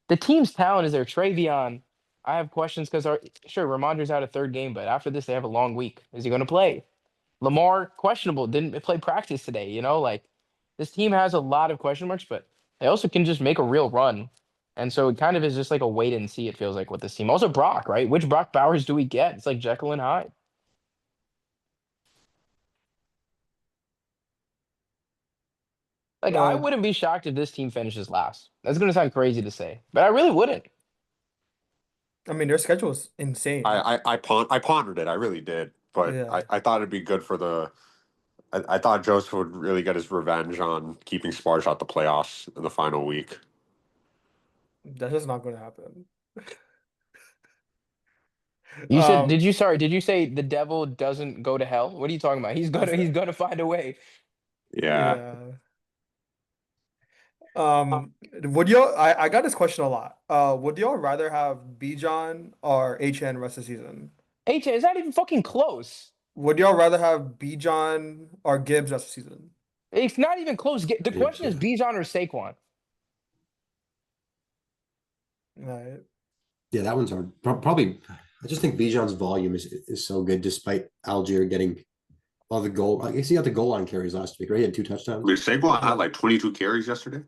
the team's talent is there. Travion, I have questions because sure, Ramondre's out a third game, but after this, they have a long week. Is he going to play? Lamar questionable, didn't play practice today. Like this team has a lot of question marks, but they also can just make a real run. And so it kind of is just like a wait and see, it feels like, with this team. Also Brock, right? Which Brock Bowers do we get? It's like Jekyll and Hyde. Like I Uh, wouldn't be shocked if this team finishes last. That's gonna sound crazy to say, but I really wouldn't. I mean, their schedule is insane. I pondered it. I really did, but Yeah, I thought it'd be good for the. I thought Joseph would really get his revenge on keeping Sparge out the playoffs in the final week. that's just not going to happen. You said, Um, did you say the devil doesn't go to hell? What are you talking about? He's I gonna said, he's gonna find a way. Yeah, yeah. Would y'all? I got this question a lot. Would y'all rather have Bijan or HN rest of the season? HN, it's not even fucking close. Would y'all rather have Bijan or Gibbs rest of the season? It's not even close. The Gibbs, question is yeah. Bijan or Saquon. Right. Yeah, that one's hard. Probably, I just think Bijan's volume is so good despite Algier getting all the goal. I guess he got the goal line carries last week, right? He had 2 touchdowns. I mean Saquon had like 22 carries yesterday.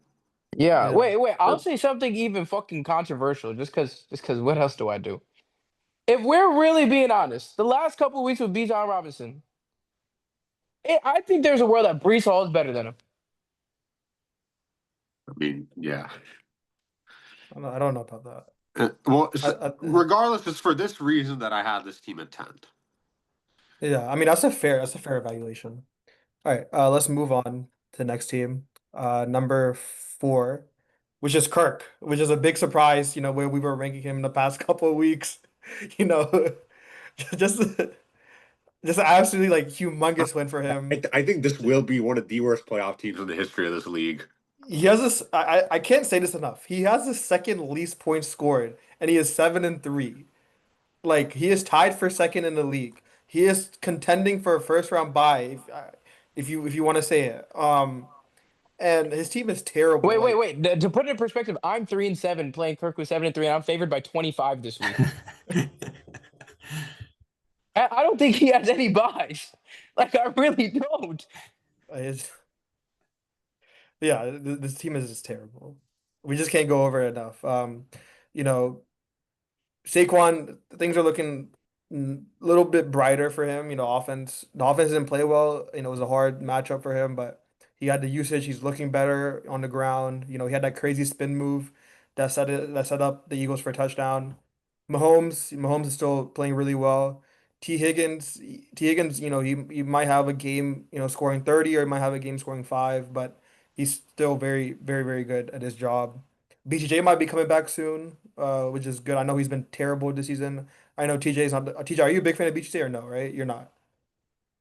Yeah. Yeah. Wait. I'll But say something even fucking controversial, just cause what else do I do? If we're really being honest, the last couple of weeks with Bijan Robinson, I think there's a world that Brees Hall is better than him. I mean, yeah. I don't know about that. Well, I regardless, it's for this reason that I had this team at 10th. yeah. I mean, that's a fair evaluation. All right. Let's move on to the next team. Number 4, which is Kirk, which is a big surprise. Where we were ranking him in the past couple of weeks. You know, just just absolutely like humongous win for him. I think this will be one of the worst playoff teams in the history of this league. He has this. I can't say this enough. He has the second least points scored, and he is 7-3. Like he is tied for second in the league. He is contending for a first round bye, if you want to say it. And his team is terrible. Like Wait. To put it in perspective, I'm 3-7 playing Kirk with 7-3, and I'm favored by 25 this week. I don't think he has any buys. Like I really don't. it's, yeah, this team is just terrible. We just can't go over it enough. You know, Saquon, things are looking a little bit brighter for him. The offense didn't play well. It was a hard matchup for him, but he had the usage. He's looking better on the ground. He had that crazy spin move that set up the Eagles for a touchdown. Mahomes is still playing really well. T. Higgins, he might have a game, scoring 30, or he might have a game scoring 5, but he's still very, very, very good at his job. BTJ might be coming back soon, which is good. I know he's been terrible this season. I know TJ's not. TJ, are you a big fan of BTJ or no? Right, you're not.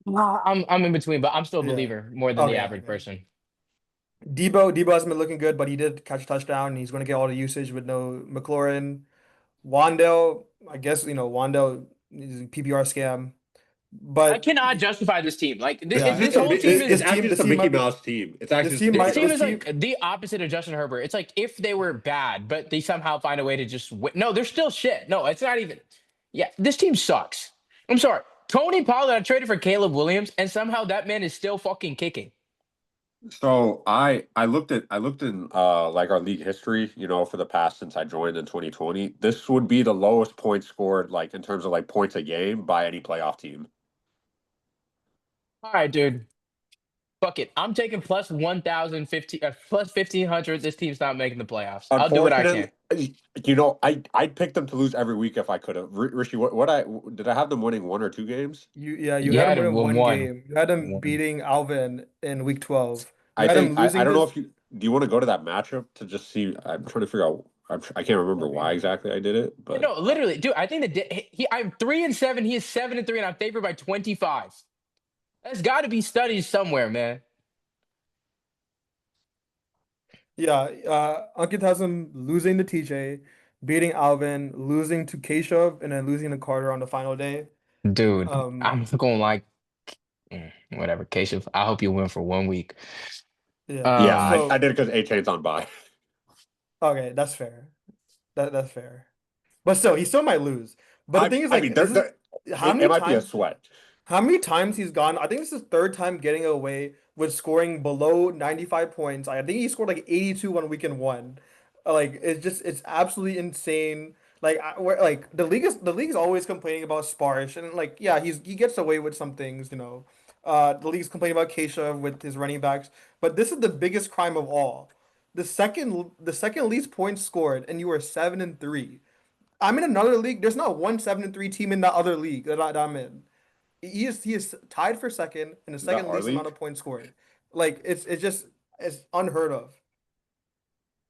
Nah, I'm in between, but I'm still a Yeah. believer more than the Okay. average Okay. person. Debo hasn't been looking good, but he did catch a touchdown. And he's going to get all the usage with no McLaurin. Wandell, I guess Wandell is a PPR scam, I but cannot justify this team. Like yeah, this whole team It's this is team actually this just a team Mickey might be Mouse team. It's actually this just a team Mickey this might team Mouse this is team. team like the opposite of Justin Herbert. It's like if they were bad, but they somehow find a way to just win. No, they're still shit. No, it's not even. Yeah, this team sucks. I'm sorry. Tony Pollard, I traded for Caleb Williams, and somehow that man is still fucking kicking. So I looked in like our league history, for the past since I joined in 2020. This would be the lowest points scored like in terms of like points a game by any playoff team. All right, dude. Fuck it. I'm taking plus 1,050, plus 1,500. This team's not making the playoffs. I'll do what I can. Unfortunately, I'd pick them to lose every week if I could have. Rishi, what I did I have them winning 1 or 2 games? you You had him had him winning with one one. game. You had him One. beating Alvin in week 12. You I had him think I losing don't know this. if you do you want to go to that matchup to just see. I'm trying to figure out. I can't remember why exactly I did it, but No, literally, dude. I think that I'm 3-7. He is 7-3, and I'm favored by 25. That's got to be studies somewhere, man. Yeah, Ankit has him losing to TJ, beating Alvin, losing to Keshav, and then losing to Carter on the final day. Dude, Um, I'm going like whatever. Keshav, I hope you win for 1 week. yeah. yeah, Um, I So did it because A Chain's on by. okay, that's fair. That's fair. But still, he still might lose. But the thing is, I mean, like, this is how it many might be a times sweat. How many times he's gone? I think this is his third time getting away with scoring below 95 points. I think he scored like 82 on weekend one. Like it's absolutely insane. Like like the league's always complaining about Sparsh and like yeah, he gets away with some things, you know. The league's complaining about Keisha with his running backs, but this is the biggest crime of all. The second least points scored and you were 7-3. I'm in another league. There's not one 7-3 team in that other league that I'm in. He is tied for second in the Is that second our least amount league? of points scored. Like it's unheard of.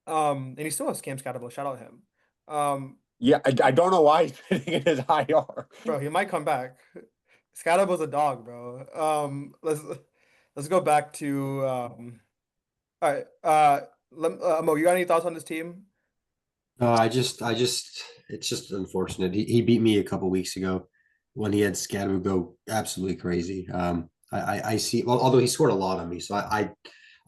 And he still has Cam Scatterable. Shout out him. Yeah, I don't know why he's putting in his IR. Bro, he might come back. Scatterble's a dog, bro. Let's go back to all right. Mo, you got any thoughts on this team? It's just unfortunate. He beat me a couple weeks ago when he had Scadu go absolutely crazy. I see. Well, although he scored a lot on me, so I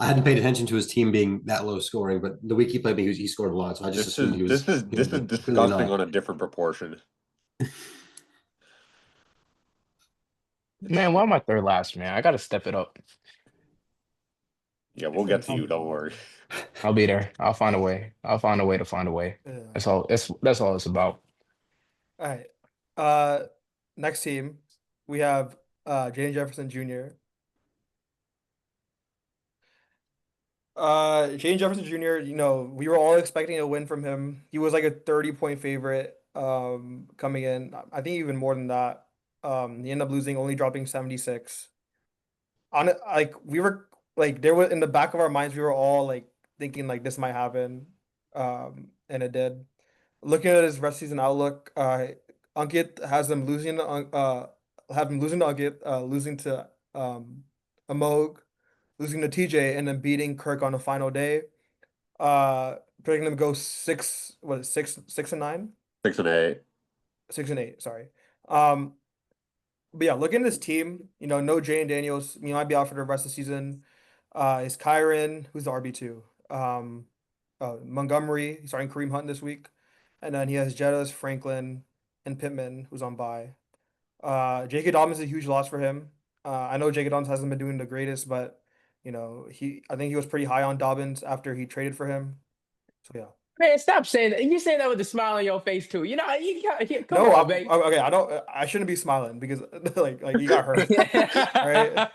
hadn't paid attention to his team being that low scoring. But the week he played me, he scored a lot, so I just This assumed is he this was is good, this is but clearly disgusting not. on a different proportion. Man, why am I third last, man? I gotta step it up. Yeah, we'll get to you. Don't worry. I'll be there. I'll find a way. I'll find a way to find a way. Yeah. That's all. That's all it's about. All right. Uh, next team, we have Jaden Jefferson Jr. Shane Jefferson Jr., you know, we were all expecting a win from him. He was like a 30-point favorite coming in. I think even more than that. He ended up losing, only dropping 76. On it, like we were like there was in the back of our minds, we were all like thinking like this might happen. And it did. Looking at his rest season outlook, Ankit has them losing have him losing to Ankit, losing to Amog, losing to TJ, and then beating Kirk on the final day. Predicting them to go six and nine, 6 and 8. 6-8. Sorry. Um, but yeah, looking at this team, you know, no Jane Daniels. He might be out for the rest of the season. Is Kyron, who's the RB2. Montgomery, he's starting Kareem Hunt this week. And then he has Jettas, Franklin, and Pittman, who's on bye. J.K. Dobbins is a huge loss for him. I know J.K. Dobbins hasn't been doing the greatest, but you know, I think he was pretty high on Dobbins after he traded for him. So yeah. Man, stop saying that. You say that with a smile on your face too. Come No, on, baby. okay, I don't. I shouldn't be smiling because like he got hurt. All right.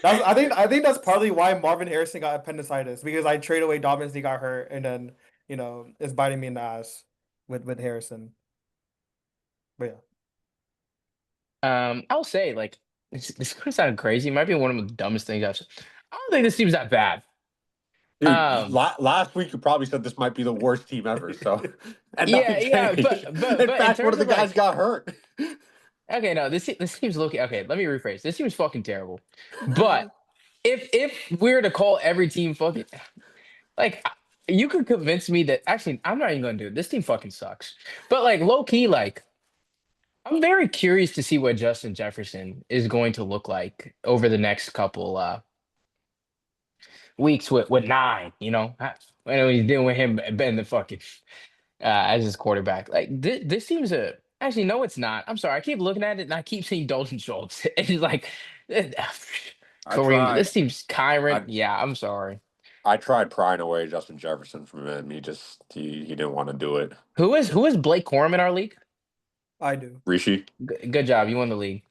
I think that's partly why Marvin Harrison got appendicitis because I traded away Dobbins, he got hurt, and then it's biting me in the ass with Harrison. But I'll say like it's gonna sound crazy. It might be one of the dumbest things I've said. I don't think this team's that bad. Dude, Um, last week you probably said this might be the worst team ever. So, yeah. and nothing yeah, changed. but In but in fact, one terms of the of guys like, got hurt. okay, no, this team's looking okay. Let me rephrase. This team's fucking terrible. But if we were to call every team fucking like you could convince me that actually I'm not even gonna do it. This team fucking sucks. But like low key, like I'm very curious to see what Justin Jefferson is going to look like over the next couple weeks with nine. I know he's dealing with him being the fucking as his quarterback. Like this seems a actually no, it's not. I'm sorry. I keep looking at it and I keep seeing Dalton Schultz. It's like I Kareem. tried. This seems Kyron. I Yeah, I'm sorry. I tried prying away Justin Jefferson from him. He didn't want to do it. Who is Blake Corum in our league? I do. Rishi. Good job. You won the league.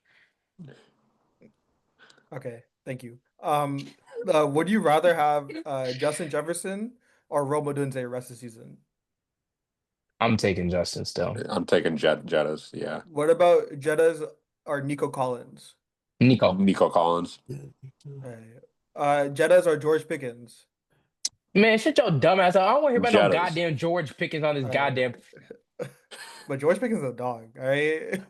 Okay, thank you. Would you rather have Justin Jefferson or Rome Odunze rest of the season? I'm taking Justin still. I'm taking Jettas. Yeah, What about Jettas or Nico Collins? Nico. Nico Collins. Right. Jettas or George Pickens? Man, shut your dumb ass up. I don't want to hear about no Jettas. goddamn George Pickens on this goddamn. But George Pickens is a dog, all right?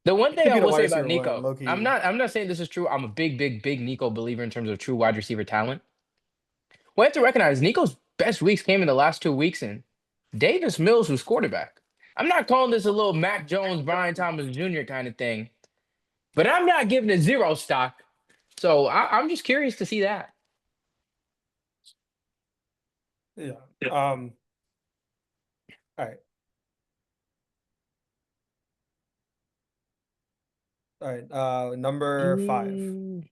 The one He thing could I be the will wide say about receiver one, Nico, low key. I'm not saying this is true. I'm a big Nico believer in terms of true wide receiver talent. We have to recognize Nico's best weeks came in the last 2 weeks, and Davis Mills was quarterback. I'm not calling this a little Mac Jones, Brian Thomas Jr. kind of thing, but I'm not giving it zero stock. So I'm just curious to see that. Yeah. All right. All right. Number 5. Mm,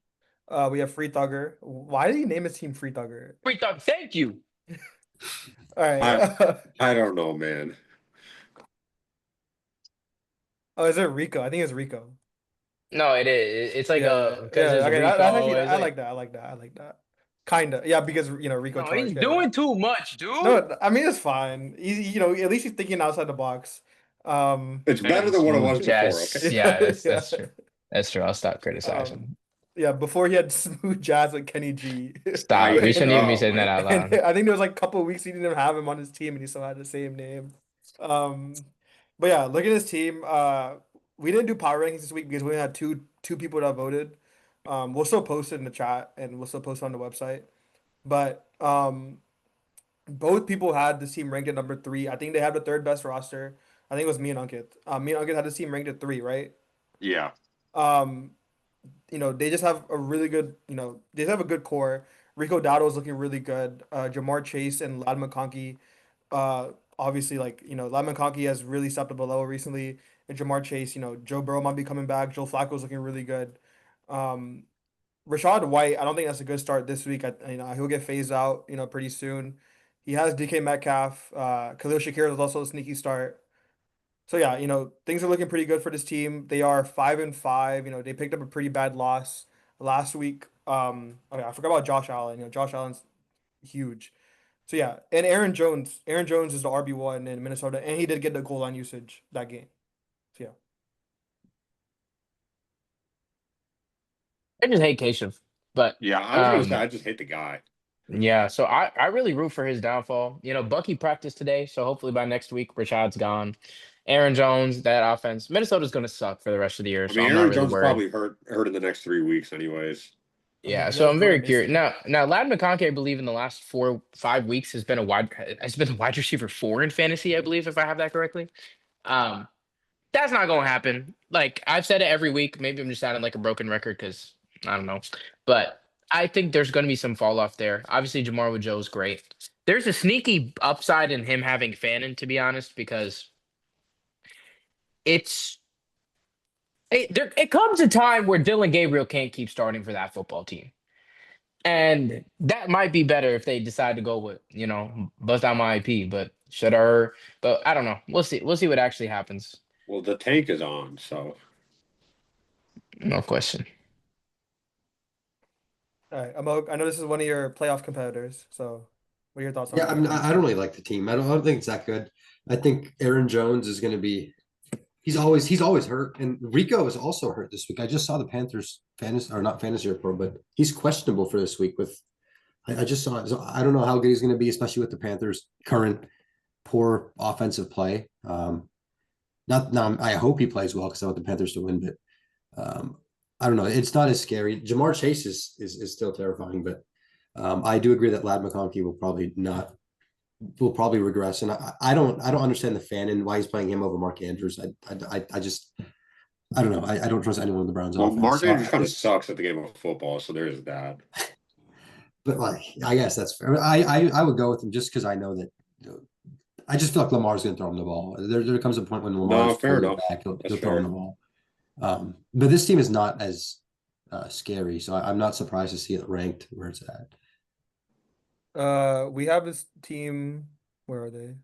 We have Free Thugger. Why did he name his team Free Thugger? Free thought. Thank you. All I right. I don't know, man. Oh, is it Rico? I think it's Rico. No, it is. It's like Yeah, because yeah. there's Okay, that's Rico. actually It's I like like that. I like that. I like that. Kinda. Yeah, because Rico no, charge. he's Yeah. doing too much, dude. No, I mean it's fine. At least he's thinking outside the box. It's better And than what it smooth was before, okay? jazz. Yeah, Yeah. that's true. That's true. I'll stop Um, criticizing. yeah, before he had smooth jazz with Kenny G. Stop. We shouldn't even be Oh saying that my out And loud. I think there was like a couple of weeks he didn't even have him on his team and he still had the same name. Um, but yeah, look at his team. We didn't do power rankings this week because we only had two people that voted. We'll still post it in the chat and we'll still post it on the website. But both people had this team ranked at number 3. I think they have the third best roster. I think it was me and Ankit. Me and Ankit had this team ranked at 3, right? yeah. Um, they just have a really good, they just have a good core. Rico Dowdle is looking really good. Jamar Chase and Lad McConkey, obviously, like, Lad McConkey has really stepped up a level recently. And Jamar Chase, Joe Burrow might be coming back. Joe Flacco's looking really good. Um, Rashad White, I don't think that's a good start this week. He'll get phased out, pretty soon. He has DK Metcalf. Khalil Shakir is also a sneaky start. So yeah, things are looking pretty good for this team. They are 5-5. They picked up a pretty bad loss last week. Okay, I forgot about Josh Allen. Josh Allen's huge. So yeah, and Aaron Jones. Aaron Jones is the RB1 in Minnesota, and he did get the goal line usage that game. So yeah. I just hate Keshav, but Yeah, I was gonna say um, I just hate the guy. yeah. So I really root for his downfall. Bucky practiced today, so hopefully by next week Rashad's gone. Aaron Jones, that offense, Minnesota's going to suck for the rest of the year, I so mean, I'm not Aaron really Jones worried. probably hurt in the next 3 weeks, anyways. Yeah, He so has I'm another very missed curious. game. Now Lad McConkey, I believe in the last 4 5 weeks has been the wide receiver 4 in fantasy, I believe, if I have that correctly. Um, that's not gonna happen. Like I've said it every week. Maybe I'm just sounding like a broken record because I don't know. But I think there's gonna be some fall off there. Obviously, Jamar Joe is great. There's a sneaky upside in him having Fannin, to be honest, because it's it comes a time where Dylan Gabriel can't keep starting for that football team. And that might be better if they decide to go with, bust out my IP, but but I don't know. We'll see. We'll see what actually happens. Well, the tank is on, so No question. All right, Amog, I know this is one of your playoff competitors. So, what are your thoughts on Yeah, I him? mean, I don't really like the team. I don't think it's that good. I think Aaron Jones is going to be. He's always hurt, and Rico is also hurt this week. I just saw the Panthers fantasy or not fantasy report, but he's questionable for this week. I just saw it. So I don't know how good he's going to be, especially with the Panthers' current poor offensive play. Not now. I hope he plays well because I want the Panthers to win, but I don't know. It's not as scary. Jamar Chase is still terrifying, but I do agree that Lad McConkey will probably regress. And I don't understand the fan and why he's playing him over Mark Andrews. I just I don't know. I don't trust anyone in the Browns well, offense. Mark So Andrews kind of sucks at the game of football, so there is that. but like I guess that's fair. I would go with him just because I know that I just feel like Lamar's going to throw him the ball. There comes a point when No, Lamar's fair fully enough. back, That's he'll throw him the fair. ball. But this team is not as scary, so I'm not surprised to see it ranked where it's at. We have this team. Where are they?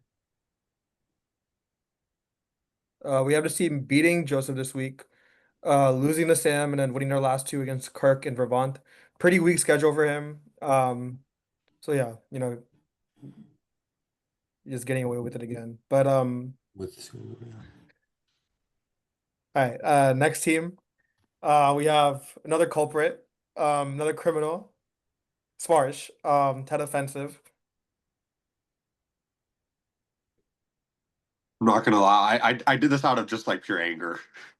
We have this team beating Joseph this week, losing to Sam, and then winning their last 2 against Kirk and Vermont. Pretty weak schedule for him. So yeah, just getting away with it again. But With all right. Next team. We have another culprit, another criminal, Sparsh, Ted Offensive. I'm not gonna lie, I did this out of just like pure anger.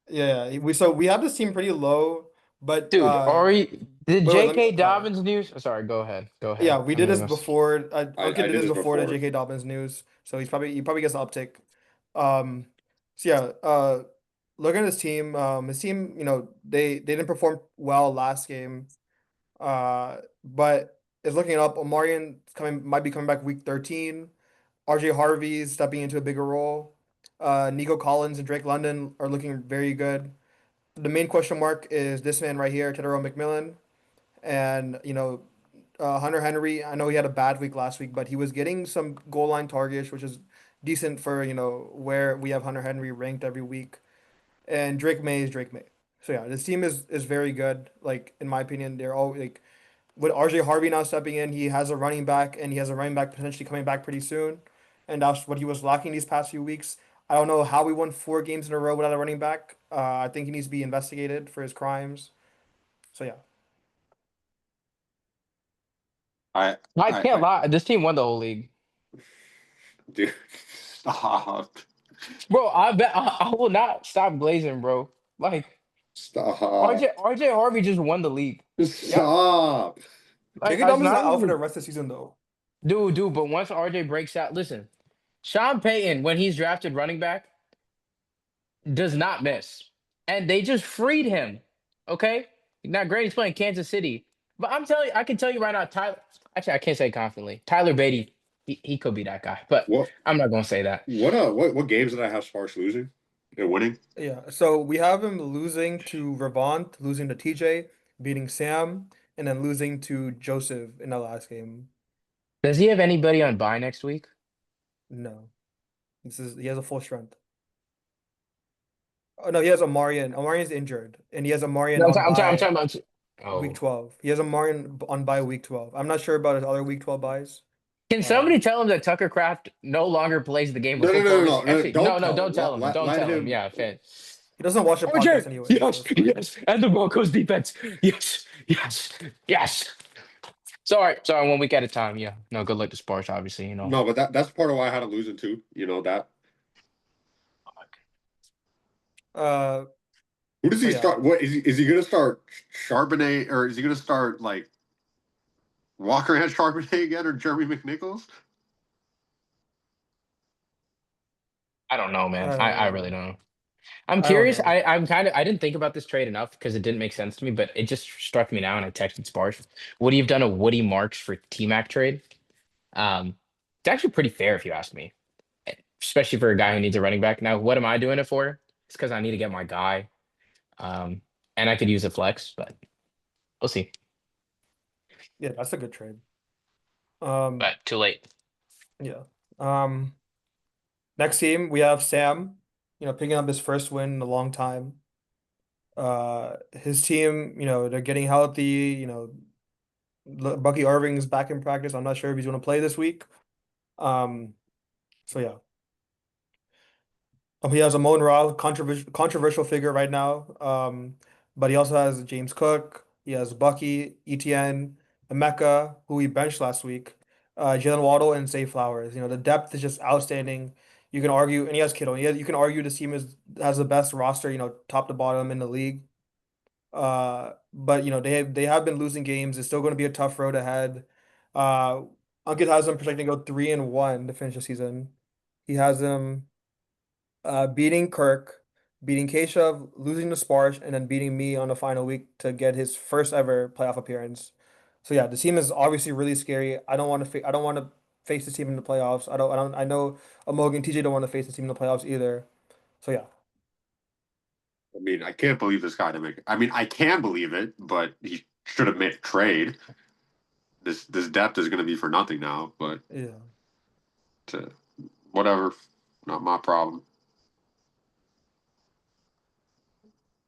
Yeah, we have this team pretty low, but Dude, Ari, the wait, let me. J.K. Dobbins news. Oh, sorry, go ahead. Go Yeah, ahead. we I did mean, this that's before. I Uncle did did this this before the before. J.K. Dobbins news, so he probably gets an uptick. Um, so yeah, looking at his team, they didn't perform well last game. But it's looking up. Omarion might be coming back week 13. RJ Harvey's stepping into a bigger role. Nico Collins and Drake London are looking very good. the main question mark is this man right here, Tedero McMillan, and Hunter Henry. I know he had a bad week last week, but he was getting some goal line targets, which is decent for where we have Hunter Henry ranked every week. And Drake May is Drake May. So yeah, this team is very good. Like in my opinion, they're all like with RJ Harvey now stepping in, he has a running back, and he has a running back potentially coming back pretty soon. And that's what he was lacking these past few weeks. I don't know how we won 4 games in a row without a running back. I think he needs to be investigated for his crimes. So yeah. I I I, can't I lie. This team won the whole league. dude, stop. Bro, I bet I will not stop glazing, bro. Like Stop. RJ Harvey just won the league. Yep. Stop. Like J.K. it's Dobbins not not out for even the rest of the season though. dude. But once RJ breaks out, listen, Sean Payton when he's drafted running back does not miss, and they just freed him. Okay, now great, he's playing Kansas City, but I'm telling you, I can tell you right now, Tyler. Actually, I can't say confidently. Tyler Beatty, he could be that guy, but What I'm not gonna say that. what games did I have Sparks losing and winning? Yeah. So we have him losing to Ravant, losing to TJ, beating Sam, and then losing to Joseph in the last game. Does he have anybody on bye next week? No. He has a full strength. Oh no, he has Amarian. Amarian's injured, and he has Amarian No, on I'm bye talking about. week Oh, 12. He has Amarian on bye week 12. I'm not sure about his other week 12 buys. can somebody tell him that Tucker Craft no longer plays the game of No, no, no, football? no, This no, no. actually, Don't no, tell don't him. tell him. Don't Let tell him. him. Yeah, fan. He doesn't watch the podcast RJ, anyway, so yes, it's fine. yes, and the Broncos defense, yes. Sorry, 1 week at a time. Yeah, no, good luck to Sparks, obviously. No, but that's part of why I had to lose it too. You know that. Uh, Who does so he yeah, start? What is he gonna start? Charbonnet, or is he gonna start like Walker and Charbonnet again, or Jeremy McNichols? I don't know, I man. don't I really know. don't know. I'm I don't curious. know. I didn't think about this trade enough because it didn't make sense to me, but it just struck me now, and I texted Sparks. Would he have done a Woody Marks for T Mac trade? Um, it's actually pretty fair if you ask me, especially for a guy who needs a running back. Now, what am I doing it for? It's because I need to get my guy, um, and I could use a flex, but we'll see. Yeah, that's a good trade. Um, But too late. yeah. Um, Next team we have Sam. Picking up his first win in a long time. His team, they're getting healthy. Bucky Irving's back in practice. I'm not sure if he's going to play this week. Um, so yeah. He has a Amon Ra, controversial figure right now. But he also has James Cook. He has Bucky, ETN, Emeka, who he benched last week, Jalen Waddle, and Zay Flowers. The depth is just outstanding. You can argue, and he has Kittle. You can argue this team has the best roster, top to bottom in the league. But they have been losing games. It's still going to be a tough road ahead. Uh, Ankit has them projecting to go 3-1 to finish the season. He has them beating Kirk, beating Keshav, losing to Sparsh, and then beating me on the final week to get his first ever playoff appearance. So yeah, the team is obviously really scary. I don't want to face the team in the playoffs. I know Amogan and TJ don't want to face the team in the playoffs either. So yeah. I mean, I can't believe this guy to make. I mean, I can believe it, but he should have made a trade. This depth is going to be for nothing now. But Yeah. to, whatever, not my problem.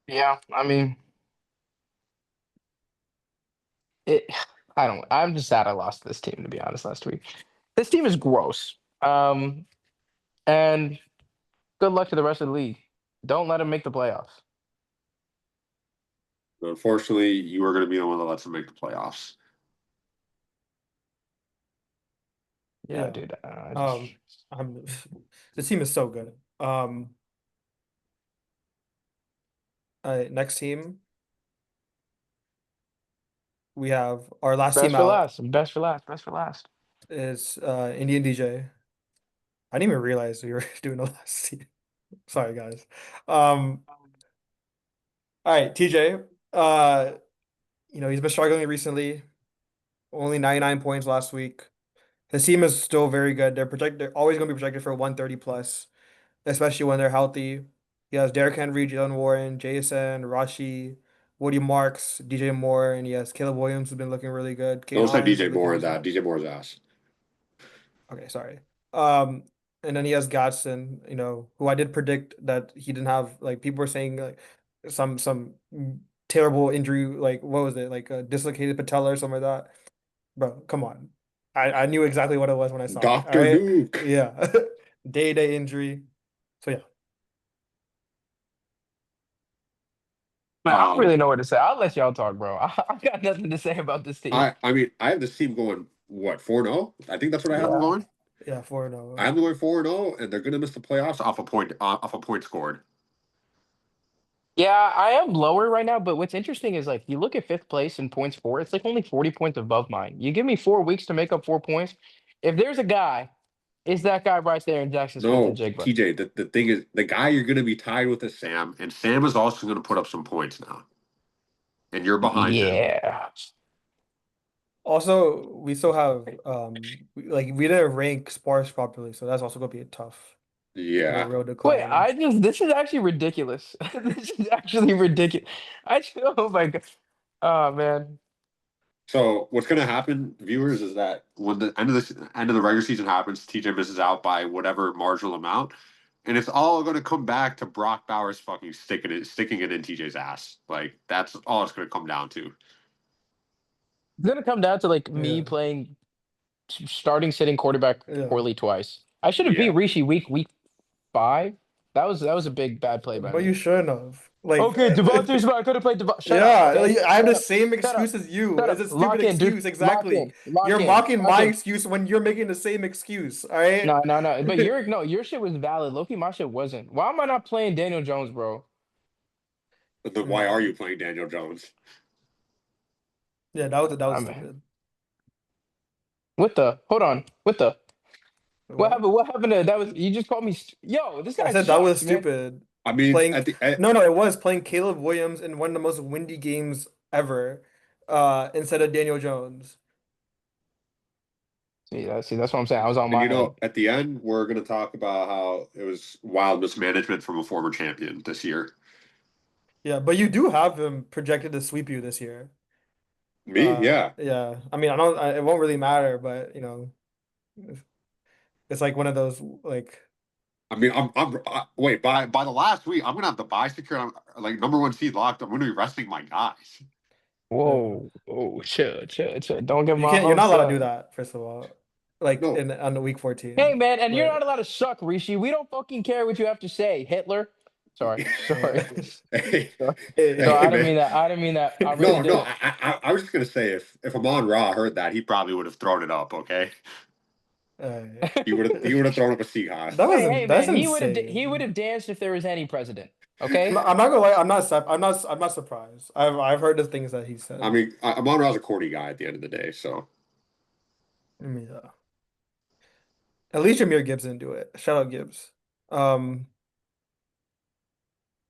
Yeah, I mean, it. I don't. I'm just sad I lost to this team, to be honest. Last week, this team is gross. And good luck to the rest of the league. Don't let them make the playoffs. But unfortunately, you are going to be the one that lets him make the playoffs. Yeah, Yeah. dude. Um, I'm the team is so good. Next team we have our last team Best for out last. Best for last. Best for last. is Indian DJ. I didn't even realize we were doing the last team. Sorry, guys. Um, all right, TJ. He's been struggling recently. Only 99 points last week. His team is still very good. They're always going to be projected for 130 plus, especially when they're healthy. He has Derrick Henry, Jalen Warren, Jason, Rashi, Woody Marks, DJ Moore, and he has Caleb Williams who's been looking really good. Kane Don't say Hines DJ is looking Moore in decent. that. DJ Moore's ass. Okay, sorry. Um, and then he has Gadsden, who I did predict that he didn't have, like, people were saying like some terrible injury, like what was it, like a dislocated patella or something like that. Bro, come on. I knew exactly what it was when I saw it. All Dr. right. Nuke. Yeah. Day-to-day injury. So yeah. Man, I don't Um, really know what to say. I'll let y'all talk, bro. I got nothing to say about this team. I mean, I have this team going what 4-0. I think that's what I have them Yeah. going. Yeah, 4-0. I have them going 4-0, and they're gonna miss the playoffs off a point scored. Yeah, I am lower right now, but what's interesting is like you look at fifth place in points for, it's like only 40 points above mine. You give me 4 weeks to make up 4 points. If there's a guy, it's that guy right there in Jackson Smith and No, Jigba. TJ, the thing is the guy you're gonna be tied with is Sam, and Sam is also gonna put up some points now. And you're behind him. Yeah. Also, we still have like we didn't rank Sparse properly, so that's also gonna be a tough, Yeah. real Wait, decline. this is actually ridiculous. This is actually ridiculous. Oh my God. Oh man. So what's going to happen, viewers, is that when the end of the regular season happens, TJ misses out by whatever marginal amount, and it's all going to come back to Brock Bowers fucking sticking it in TJ's ass. Like that's all it's going to come down to. It's gonna come down to like me Yeah, playing starting sitting quarterback yeah. poorly twice. I should have beat Yeah. Rishi week 5. That was a big bad play by But you me. shouldn't have. Like, Okay, Devontae Smith. I could have played Devontae. Shut up. yeah, Okay. like, I have the Shut up. same Shut up. excuse as you. Shut It's up. a stupid Lock in, dude. excuse, Lock exactly. in. Lock You're in. mocking Lock my in. excuse when you're making the same excuse. All right. No, no, no. But your no, your shit was valid. Loki, my shit wasn't. Why am I not playing Daniel Jones, bro? But then why are Yeah, you playing Daniel Jones? yeah, that was I mean, stupid. what the? Hold on. What the? What What? happened? What happened to that? Was you just called me? Yo, this I guy said that was sucks, man. stupid. I mean, Playing, at the at, no, no, it was playing Caleb Williams in one of the most windy games ever, instead of Daniel Jones. See, that's what I'm saying. I was on and my head. at the end, we're going to talk about how it was wild mismanagement from a former champion this year. Yeah, but you do have him projected to sweep you this year. Me, yeah. Yeah. I mean, I don't. It won't really matter, but it's like one of those like. I mean, wait, by the last week, I'm gonna have the buy secure. I'm like number one seed locked. I'm gonna be resting my guys. Yeah. Whoa, whoa, chill, chill, chill. Don't get You my can't. You're not hopes allowed to do up. that. First of all, like No, in on the week Hey 14. man, and you're not But allowed to suck, Rishi. We don't fucking care what you have to say, Hitler. Sorry, uh, sorry. hey, Sorry. No, hey, I didn't man. mean that. I didn't mean that. I really No, no. didn't. I was just gonna say if Amon Ra heard that, he probably would have thrown it up. Okay, uh, he would have thrown up a Seahawks. Hey that's man, he would insane. have danced if there was any president. Okay. I'm not gonna lie. I'm not surprised. I've heard the things that he I said. mean, Amon Ra's a corny guy at the end of the day. So I mean, at least Jameer Gibbs didn't do it. Shout out Gibbs. Um.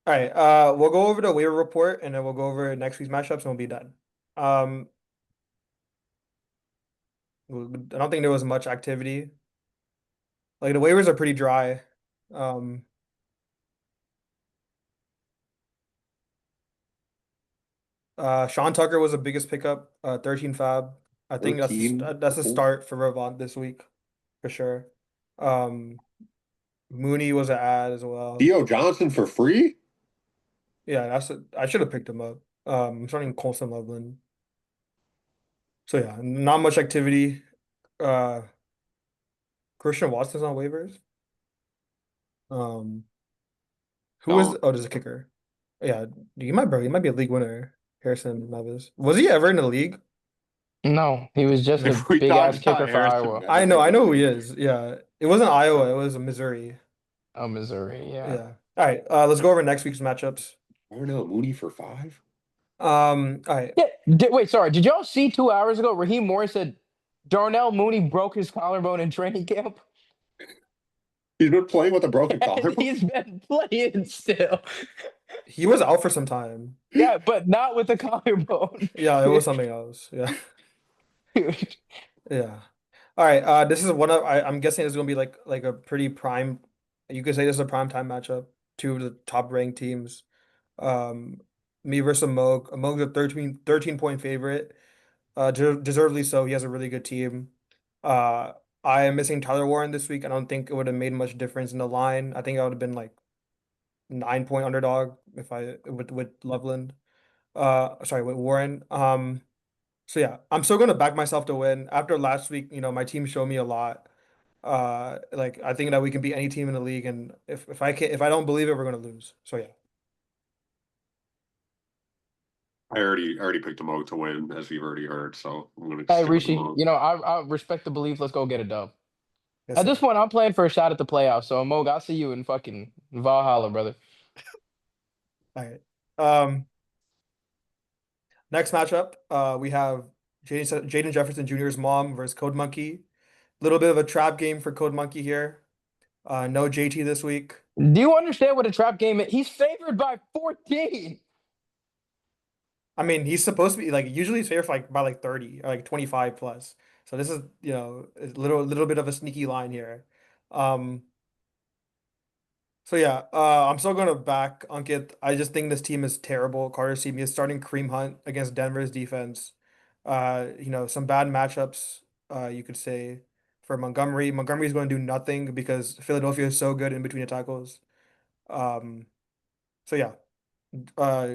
All right. We'll go over the waiver report and then we'll go over next week's matchups and we'll be done. Um. I don't think there was much activity. Like the waivers are pretty dry. Um. Sean Tucker was the biggest pickup. 13 fab. I think 13. that's a start for Ravant this week for sure. Um. Mooney was an ad as well. Theo Johnson for free. Yeah, I should have picked him up. I'm starting Colson Loveland. So yeah, not much activity. Uh, Christian Watson's on waivers. Um, who is? Don't. Oh, there's a kicker. Yeah, he might be a league winner. Harrison Mevis. Was he ever in the league? No, he was just a If we big ass talked about kicker for Harrison Iowa. Mevis, I he know was who a he good. is. Yeah, it wasn't Iowa. It was Missouri. Oh, Missouri. Yeah. Yeah. All right. Let's go over next week's matchups. I don't know. Mooney for 5. All right. Yeah. Wait, sorry. Did y'all see 2 hours ago Raheem Morris said Darnell Mooney broke his collarbone in training camp? He's been playing with a broken And collarbone. he's been playing still. He was out for some time. Yeah, but not with the collarbone. Yeah, it was something else. Yeah. Yeah. All right. This is one of I'm guessing it's gonna be like a pretty prime. You could say this is a prime time matchup. two of the top ranked teams. Um, Me versus Moog. Moog's a 13 point favorite. Deservedly so. He has a really good team. Uh, I am missing Tyler Warren this week. I don't think it would have made much difference in the line. I think I would have been like 9 point underdog if I with Loveland. Sorry, with Warren. So yeah, I'm still gonna back myself to win. After last week, my team showed me a lot. Like I think that we can beat any team in the league, and if I don't believe it, we're gonna lose. So yeah. I already picked them out to win, as you've already heard. So I'm gonna Hey, stick with them Rishi, all. I respect the belief. Let's go get a dub. Yes, At this sir. point, I'm playing for a shot at the playoffs. So, Moog, I'll see you in fucking Valhalla, brother. All right. Um, Next matchup, we have Jaden Jefferson Jr.'s mom versus Code Monkey. Little bit of a trap game for Code Monkey here. No JT this week. Do you understand what a trap game is? He's favored by 14. I mean, he's supposed to be like usually he's favored for, like by like 30 or like 25 plus. So this is, a little bit of a sneaky line here. Um, so yeah, I'm still gonna back Ankit. I just think this team is terrible. Carter's team is starting Cream Hunt against Denver's defense. Some bad matchups, you could say, for Montgomery. Montgomery's going to do nothing because Philadelphia is so good in between the tackles. Um, so yeah, uh,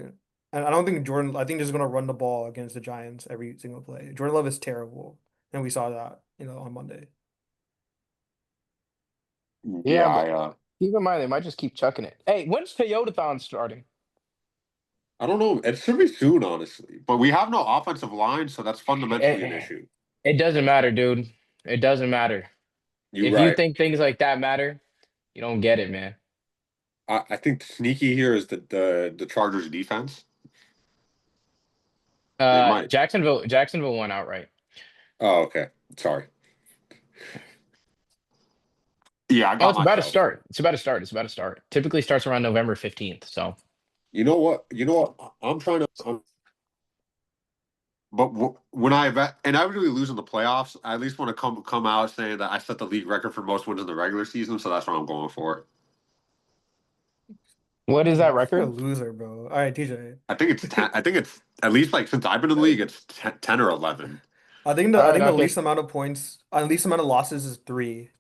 and I don't think Jordan. I think they're just gonna run the ball against the Giants every single play. Jordan Love is terrible, and we saw that, on Monday. Yeah, Yeah, but I keep in mind, they might just keep chucking it. Hey, when's Toyotathon starting? I don't know. It should be soon, honestly. But we have no offensive line, so that's fundamentally an It, issue. it doesn't matter, dude. It doesn't matter. You're If you right. think things like that matter, you don't get it, man. I think sneaky here is the Chargers defense. They might. Jacksonville won outright. Oh, okay. Sorry. Yeah, I Oh, got it's about to myself. start. It's about to start. It's about to start. Typically starts around November 15th. So You know what? You know what? I'm trying to. But when I inevitably lose in the playoffs, I at least want to come out saying that I set the league record for most wins in the regular season. So that's what I'm going for. what is that You're a record? loser, bro. All right, TJ. I think it's 10. I think it's at least like since I've been in the league, it's 10 or 11. All I right, think the okay. least amount of points, least amount of losses is three.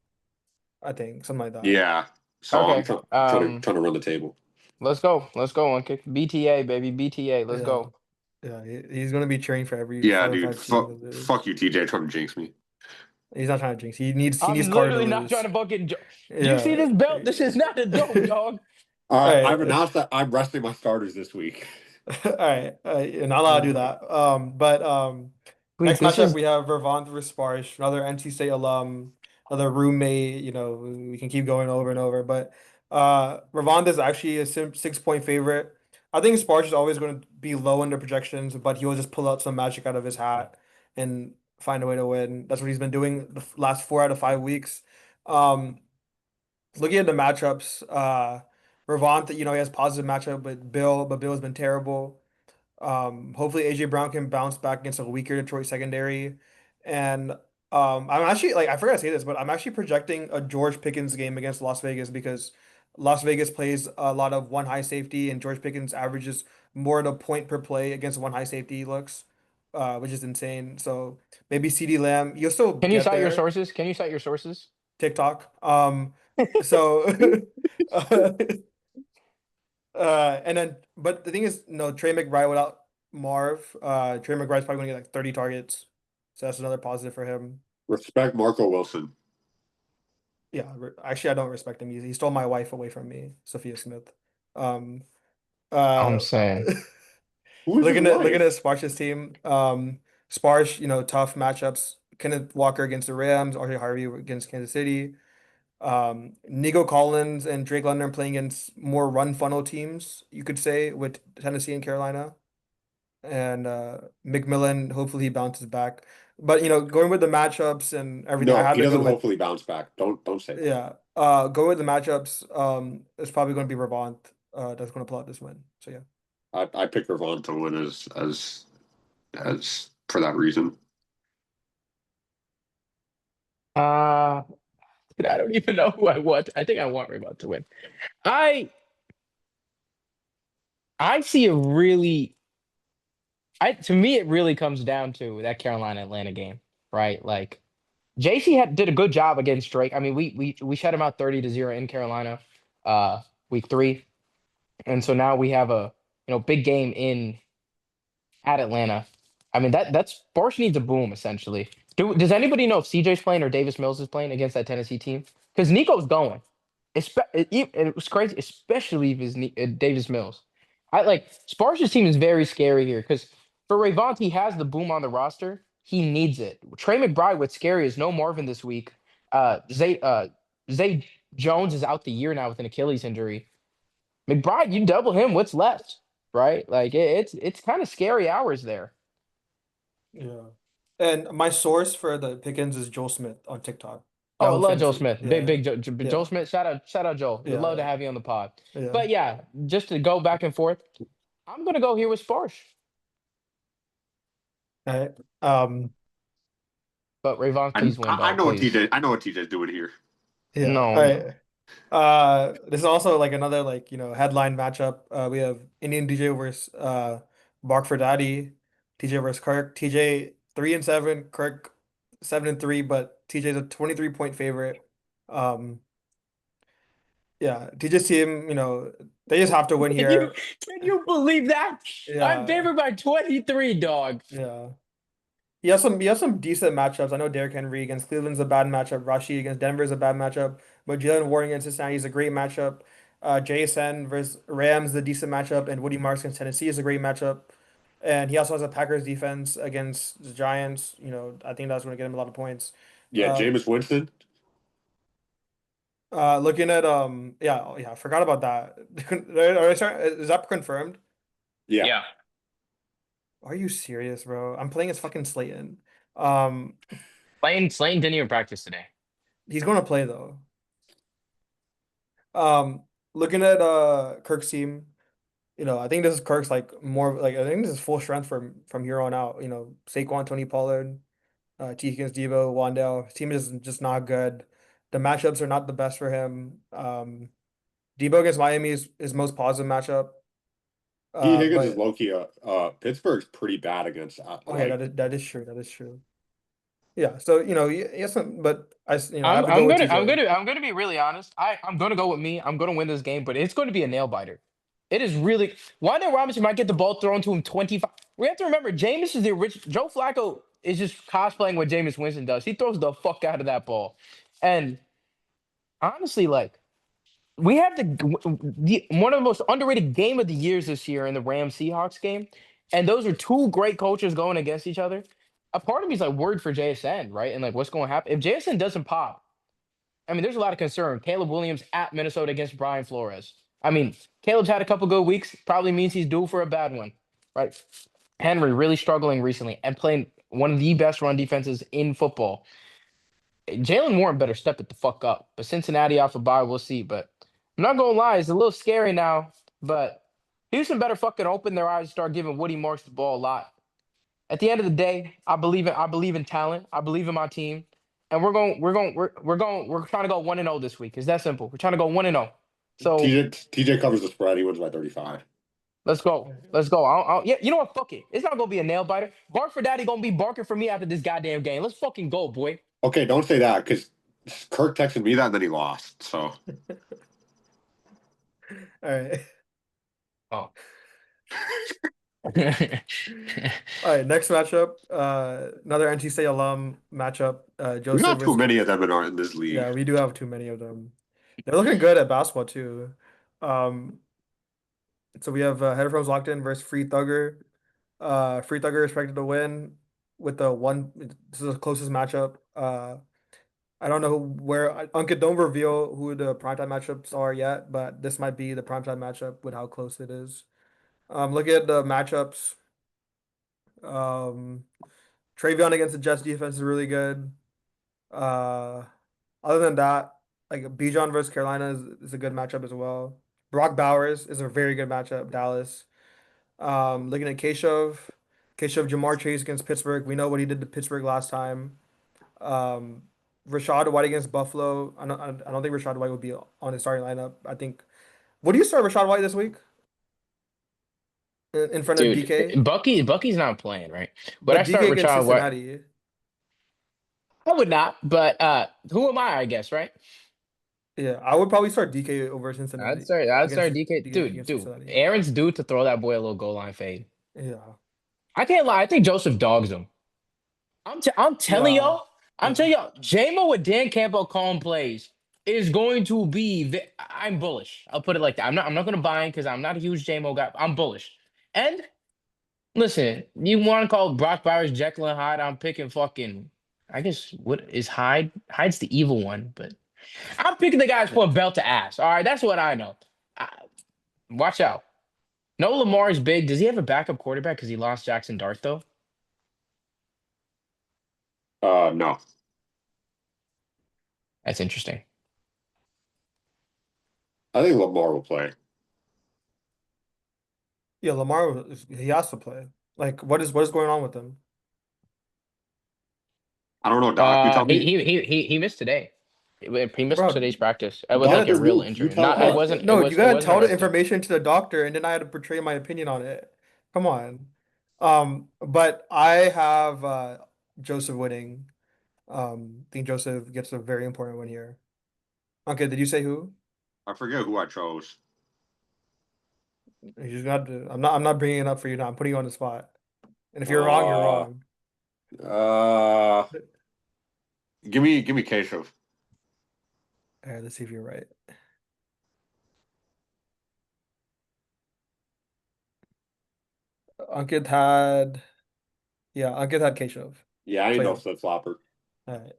I think something like that. Yeah. So I'm Okay. trying to run the table. Let's go. Let's go. Okay. BTA, baby. BTA. Let's Yeah, go. yeah. He's gonna be cheering for every Yeah, four or dude. five team to lose. Fuck you, TJ, trying to jinx me. He's not trying to jinx. He needs I'm Carter to literally not trying lose. to fucking. Do you see Yeah. this belt? This is not a joke, dog. All I've right. announced that I'm resting my starters this week. All right. You're not allowed to do that. But Wait, next this matchup is. we have Vervant versus Sparsh, another NC State alum, another roommate. We can keep going over and over. But Vervant is actually a 6 point favorite. I think Sparsh is always going to be low in the projections, but he will just pull out some magic out of his hat and find a way to win. That's what he's been doing the last 4 out of 5 weeks. Um, Looking at the matchups, Vervant, he has positive matchup with Bill, but Bill has been terrible. Hopefully AJ Brown can bounce back against a weaker Detroit secondary. And I'm actually like I forgot to say this, but I'm actually projecting a George Pickens game against Las Vegas because Las Vegas plays a lot of one high safety and George Pickens averages more than a point per play against one high safety looks, which is insane. So maybe CD Lamb, you'll still Can you get cite your there. sources? Can you cite your sources? TikTok. So uh, and then, but the thing is, no, Trey McBride without Marv, Trey McBride's probably gonna get like 30 targets. So that's another positive for him. Respect Marco Wilson. Yeah, actually, I don't respect him. He stole my wife away from me, Sophia Smith. Um, I'm uh, saying. Who is his looking at wife? Sparsh's team. Sparsh, tough matchups. Kenneth Walker against the Rams, RJ Harvey against Kansas City. Nico Collins and Drake London playing against more run funnel teams, you could say, with Tennessee and Carolina. And McMillan, hopefully he bounces back. But going with the matchups and everything, I No, had he to go doesn't with hopefully bounce back. Don't say that. yeah. Go with the matchups. It's probably going to be Ravant. That's going to pull out this win. So yeah. I picked Ravon to win as for that reason. Uh, I don't even know who I want. I think I want Reebok to win. I I see a really I to me it really comes down to that Carolina Atlanta game, right? Like JC did a good job against Drake. I mean, we shut him out 30-0 in Carolina, week 3, and so now we have a big game in at Atlanta. I mean that's Barsh needs a boom essentially. Does anybody know if CJ's playing or Davis Mills is playing against that Tennessee team? Because Nico's going. It was crazy, especially if it's Davis Mills. I like Sparsh's team is very scary here because for Ravont, he has the boom on the roster. He needs it. Trey McBride, what's scary is no Marvin this week. Zay Jones is out the year now with an Achilles injury. McBride, you double him, what's left? Right? Like it's kind of scary hours there. Yeah. And my source for the pickings is Joel Smith on TikTok. Oh, I Yahoo love Joel Fantasy. Smith. Yeah, Joel yeah, Smith. Shout out Joel. We'd love to yeah, have you on the pod. yeah. But yeah, just to go back and forth, I'm gonna go here with Sparsh. All right. Um, But Ravon, I please win, I dog. know what Please. TJ. I know what TJ's doing here. yeah. All No, right. no. This is also like another like headline matchup. We have Indian DJ versus Bark for Daddy, TJ versus Kirk. TJ 3-7, Kirk 7-3, but TJ's a 23-point favorite. Um, yeah, TJ's team, they just have to win Can you here. can you believe that? I'm Yeah, favored by 23, dog. yeah. He has some decent matchups. I know Derrick Henry against Cleveland's a bad matchup. Rashid against Denver is a bad matchup. But Jalen Warren against Cincinnati is a great matchup. Jason versus Rams is a decent matchup, and Woody Marks against Tennessee is a great matchup. And he also has a Packers defense against the Giants. I think that's going to get him a lot of points. Yeah, Uh, Jameis Winston. Looking at yeah, oh, yeah, I forgot about that. Is that confirmed? Yeah, Yeah. Are you serious, bro? I'm playing as fucking Slayton. Um, Slayton didn't even practice today. he's going to play though. Um, Looking at Kirk's team, I think this is Kirk's like more like I think this is full strength from here on out. Saquon, Tony Pollard, T. Higgins, Debo, Wandale. His team is just not good. The matchups are not the best for him. Debo against Miami is his most positive matchup. T Higgins is But low key. Pittsburgh's pretty bad against okay, like. that is true. That is true. Yeah. So yes, but I I'm have to go I'm with gonna I'm TJ. gonna I'm gonna be really honest. I'm gonna go with me. I'm gonna win this game, but it's going to be a nail biter. It is really Wanda Robinson might get the ball thrown to him 25. We have to remember Jameis is the original. Joe Flacco is just cosplaying what Jameis Winston does. He throws the fuck out of that ball. And honestly, like we have the one of the most underrated game of the years this year in the Rams Seahawks game. And those are two great coaches going against each other. A part of me is like worried for JSN, right? And like what's going to happen if JSN doesn't pop. I mean, there's a lot of concern. Caleb Williams at Minnesota against Brian Flores. I mean, Caleb's had a couple good weeks. Probably means he's due for a bad one, right? Henry really struggling recently and playing one of the best run defenses in football. Jalen Warren better step it the fuck up. But Cincinnati off a bye, we'll see. But I'm not gonna lie, it's a little scary now. But Houston better fucking open their eyes and start giving Woody Marks the ball a lot. At the end of the day, I believe in talent. I believe in my team. And we're trying to go 1-0 this week. It's that simple. We're trying to go 1-0. So TJ covers the spread. He wins by 35. let's go. Let's go. Yeah, you know what? Fuck it. It's not gonna be a nail biter. Bark for daddy gonna be barking for me after this goddamn game. Let's fucking go, boy. Okay, don't say that because Kirk texted me that and then he lost. So All right. Oh. All right, next matchup. Another NC State alum matchup. we Joseph got too versus many of them in this league. yeah, we do have too many of them. They're looking good at basketball too. Um, so we have Header from locked in versus Free Thugger. Free Thugger is expected to win with the one. This is the closest matchup. I don't know where Unkit don't reveal who the primetime matchups are yet, but this might be the primetime matchup with how close it is. Look at the matchups. Um, Travion against the Jets defense is really good. Uh, Other than that, like Bijan versus Carolina is a good matchup as well. Brock Bowers is a very good matchup, Dallas. Looking at Keshav Jamar Chase against Pittsburgh. We know what he did to Pittsburgh last time. Um, Rashad White against Buffalo. I don't think Rashad White would be on the starting lineup. I think. Would you start Rashad White this week? in front of Dude, DK. Bucky's not playing, right? Would I But start DK against Rashad White? Cincinnati. I would not, but who am I guess, right? Yeah, I would probably start DK over Cincinnati I'd against start DK. DK Dude, against dude. Cincinnati. Aaron's due to throw that boy a little goal line fade. Yeah, I can't lie. I think Joseph dogs him. I'm telling yeah, y'all, yeah. JMO with Dan Campbell calling plays is going to be. I'm bullish. I'll put it like that. I'm not going to buy in because I'm not a huge JMO guy. I'm bullish. And listen, you want to call Brock Bowers Jekyll and Hyde? I'm picking fucking. I guess what is Hyde? Hyde's the evil one, but I'm picking the guys pulling belt to ass. All right, that's what I know. I, watch out. No, Lamar is big. Does he have a backup quarterback? Because he lost Jackson Dart though. No. That's interesting. I think Lamar will play. Yeah, Lamar, he has to play. Like, what is going on with him? I don't know, Doc. You tell me. He missed today. He missed Bro, today's practice. It was like a Doctor real who? You injury. tell Not it no, us. wasn't no, you it gotta wasn't a tell the wrestling. information to the doctor, and then I had to portray my opinion on it. Come on. But I have Joseph winning. I think Joseph gets a very important one here. Okay, did you say who? I forget who I chose. You just got to, I'm not bringing it up for you now. I'm putting you on the spot. And if you're wrong, you're Uh, wrong. uh, give me Keshav. All right, let's see if you're right. Ankit had, yeah, Ankit had Keshav. Yeah, I ain't So no yeah. flip flopper. All right.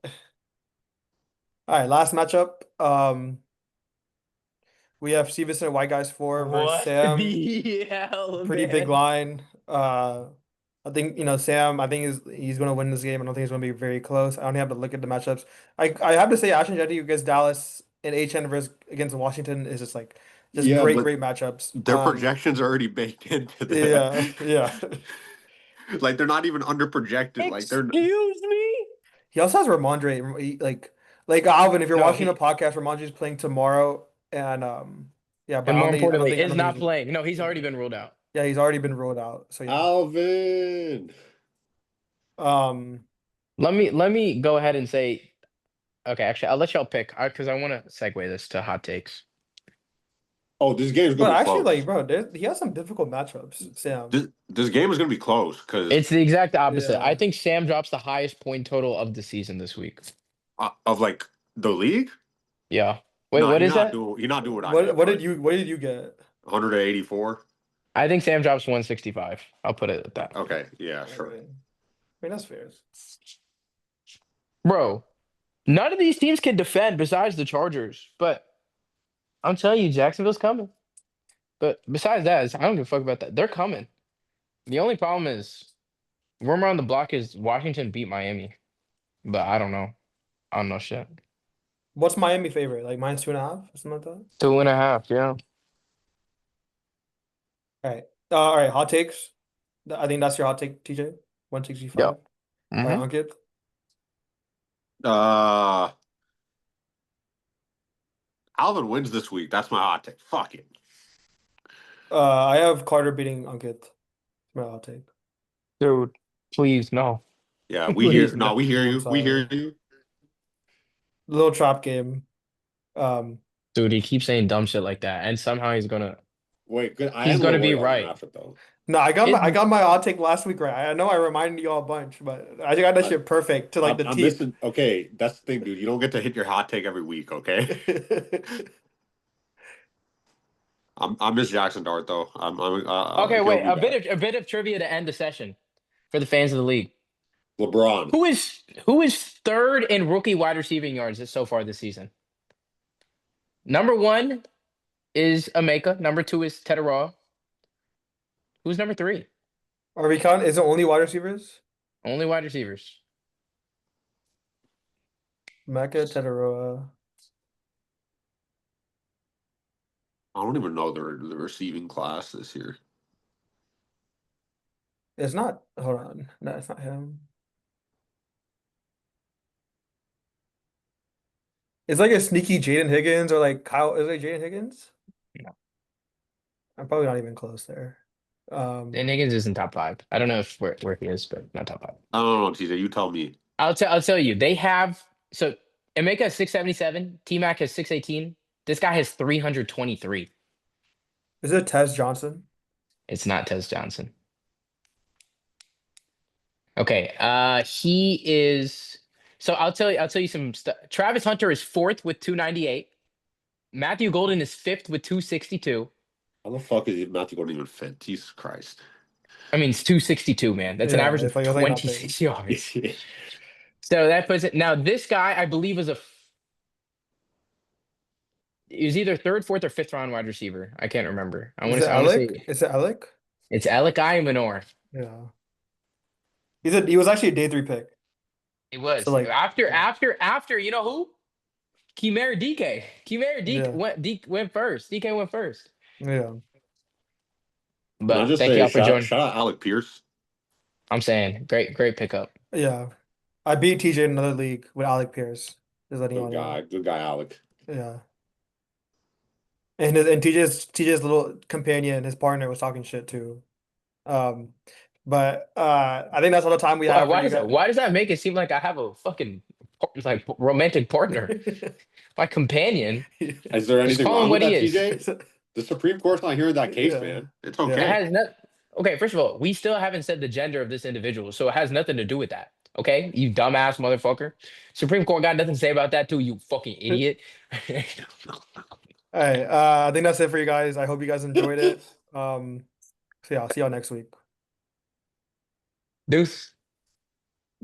All right, last matchup. We have Stevenson and White Guys 4 versus What Sam. the hell, Pretty big man? line. I think Sam. I think he's gonna win this game. I don't think it's gonna be very close. I only have to look at the matchups. I have to say Ashton Jetty against Dallas and HN versus against Washington is just Yeah, great but matchups. their projections are already baked into Yeah, the yeah. like they're not even under projected. Like they're Excuse me? He also has Ramondre. Like Alvin. If you're No, watching the he podcast, Ramondre's playing tomorrow, and yeah, but and more I don't importantly, think is not he's playing. No, he's yeah. already been ruled out. Yeah, he's already been ruled out. So yeah. Alvin. Um. Let me go ahead and say, okay, actually, I'll let y'all pick because I want to segue this to hot takes. Oh, this game's But gonna be actually, close. like, bro, he has some difficult matchups, Sam. This game is gonna be close because It's the exact opposite. I Yeah. think Sam drops the highest point total of the season this week. of like the league. Yeah. Wait, Nah, what is that? he's not doing what I did, What but did you get? 184. I think Sam drops 165. I'll put it at that. Okay, yeah, I sure. mean, that's fair. Bro, none of these teams can defend besides the Chargers. But I'm telling you, Jacksonville's coming. But besides that, I don't give a fuck about that. They're coming. The only problem is rumor on the block is Washington beat Miami. But I don't know. I don't know shit. What's Miami favorite? Like -2.5 or something like that? 2.5, yeah. All right. All right. Hot takes. I think that's your hot take, TJ. 165. Yep. All right, Mm-hmm. Ankit. Alvin wins this week. That's my hot take. Fuck it. I have Carter beating Ankit. My hot take. Dude, please, no. Yeah, Please, no. we hear I'm you. We hear sorry. you. Little trap game. Dude, he keeps saying dumb shit like that. And somehow he's gonna Wait, good. I he's am a little gonna be worried about right. this matchup though. No, I It, got my hot take last week right. I know I reminded you all a bunch, but I got that I, shit perfect to like the I'm T. missing. Okay, that's the thing, dude. You don't get to hit your hot take every week. Okay. I miss Jackson Dart though. okay, he'll wait. be back. A bit of trivia to end the session for the fans of the league. LeBron. Who is third in rookie wide receiving yards so far this season? Number one is Ameka. Number two is Tederaw. Who's number three? Are we counting? Is it only wide receivers? Only wide receivers. Mecca, Tetaroa. I don't even know the receiving class this year. It's not. Hold on. No, it's not him. It's like a sneaky Jaden Higgins or like Kyle. Is it Jaden Higgins? No. I'm probably not even close there. And Higgins isn't top 5. I don't know if where he is, but not top 5. I don't know, TJ. You tell me. I'll tell you. They have so Emeka has 677, T-Mac has 618. This guy has 323. Is it Tez Johnson? It's not Tez Johnson. Okay, he is. So I'll tell you some stuff. Travis Hunter is 4th with 298. Matthew Golden is 5th with 262. How the fuck is Matthew Gordon even fit? Jesus Christ. I mean, it's 262, man. That's an Yeah, average of it's like 26 nothing. yards. So that puts it. Now, this guy, I believe, is he was either 3rd, 4th, or 5th round wide receiver. I can't remember. I Is want it to Alec? say Is it Alec? it's Alec Manor. Yeah. He was actually a day 3 pick. It was So like after you know who? Kimera DK. Kimera DK Yeah. went first. DK went first. Yeah. Can I But just thank say y'all for joining. shout out Alec Pierce. I'm saying great pickup. Yeah. I beat TJ in another league with Alec Pierce. Just letting you know. Good guy, Alec. Yeah. And TJ's little companion, his partner, was talking shit too. But I think that's all the time we have for you guys. Why does that make it seem like I have a fucking like romantic partner? My companion. Is there anything call him wrong with what that, he is. TJ? The Supreme Court's not hearing that case, Yeah. man. It's Yeah. It okay. has not. Okay, first of all, we still haven't said the gender of this individual, so it has nothing to do with that. Okay, you dumbass motherfucker. Supreme Court got nothing to say about that too. You fucking idiot. All right. I think that's it for you guys. I hope you guys enjoyed it. So yeah, I'll see y'all next week. Deuce.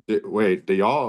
Wait, do y'all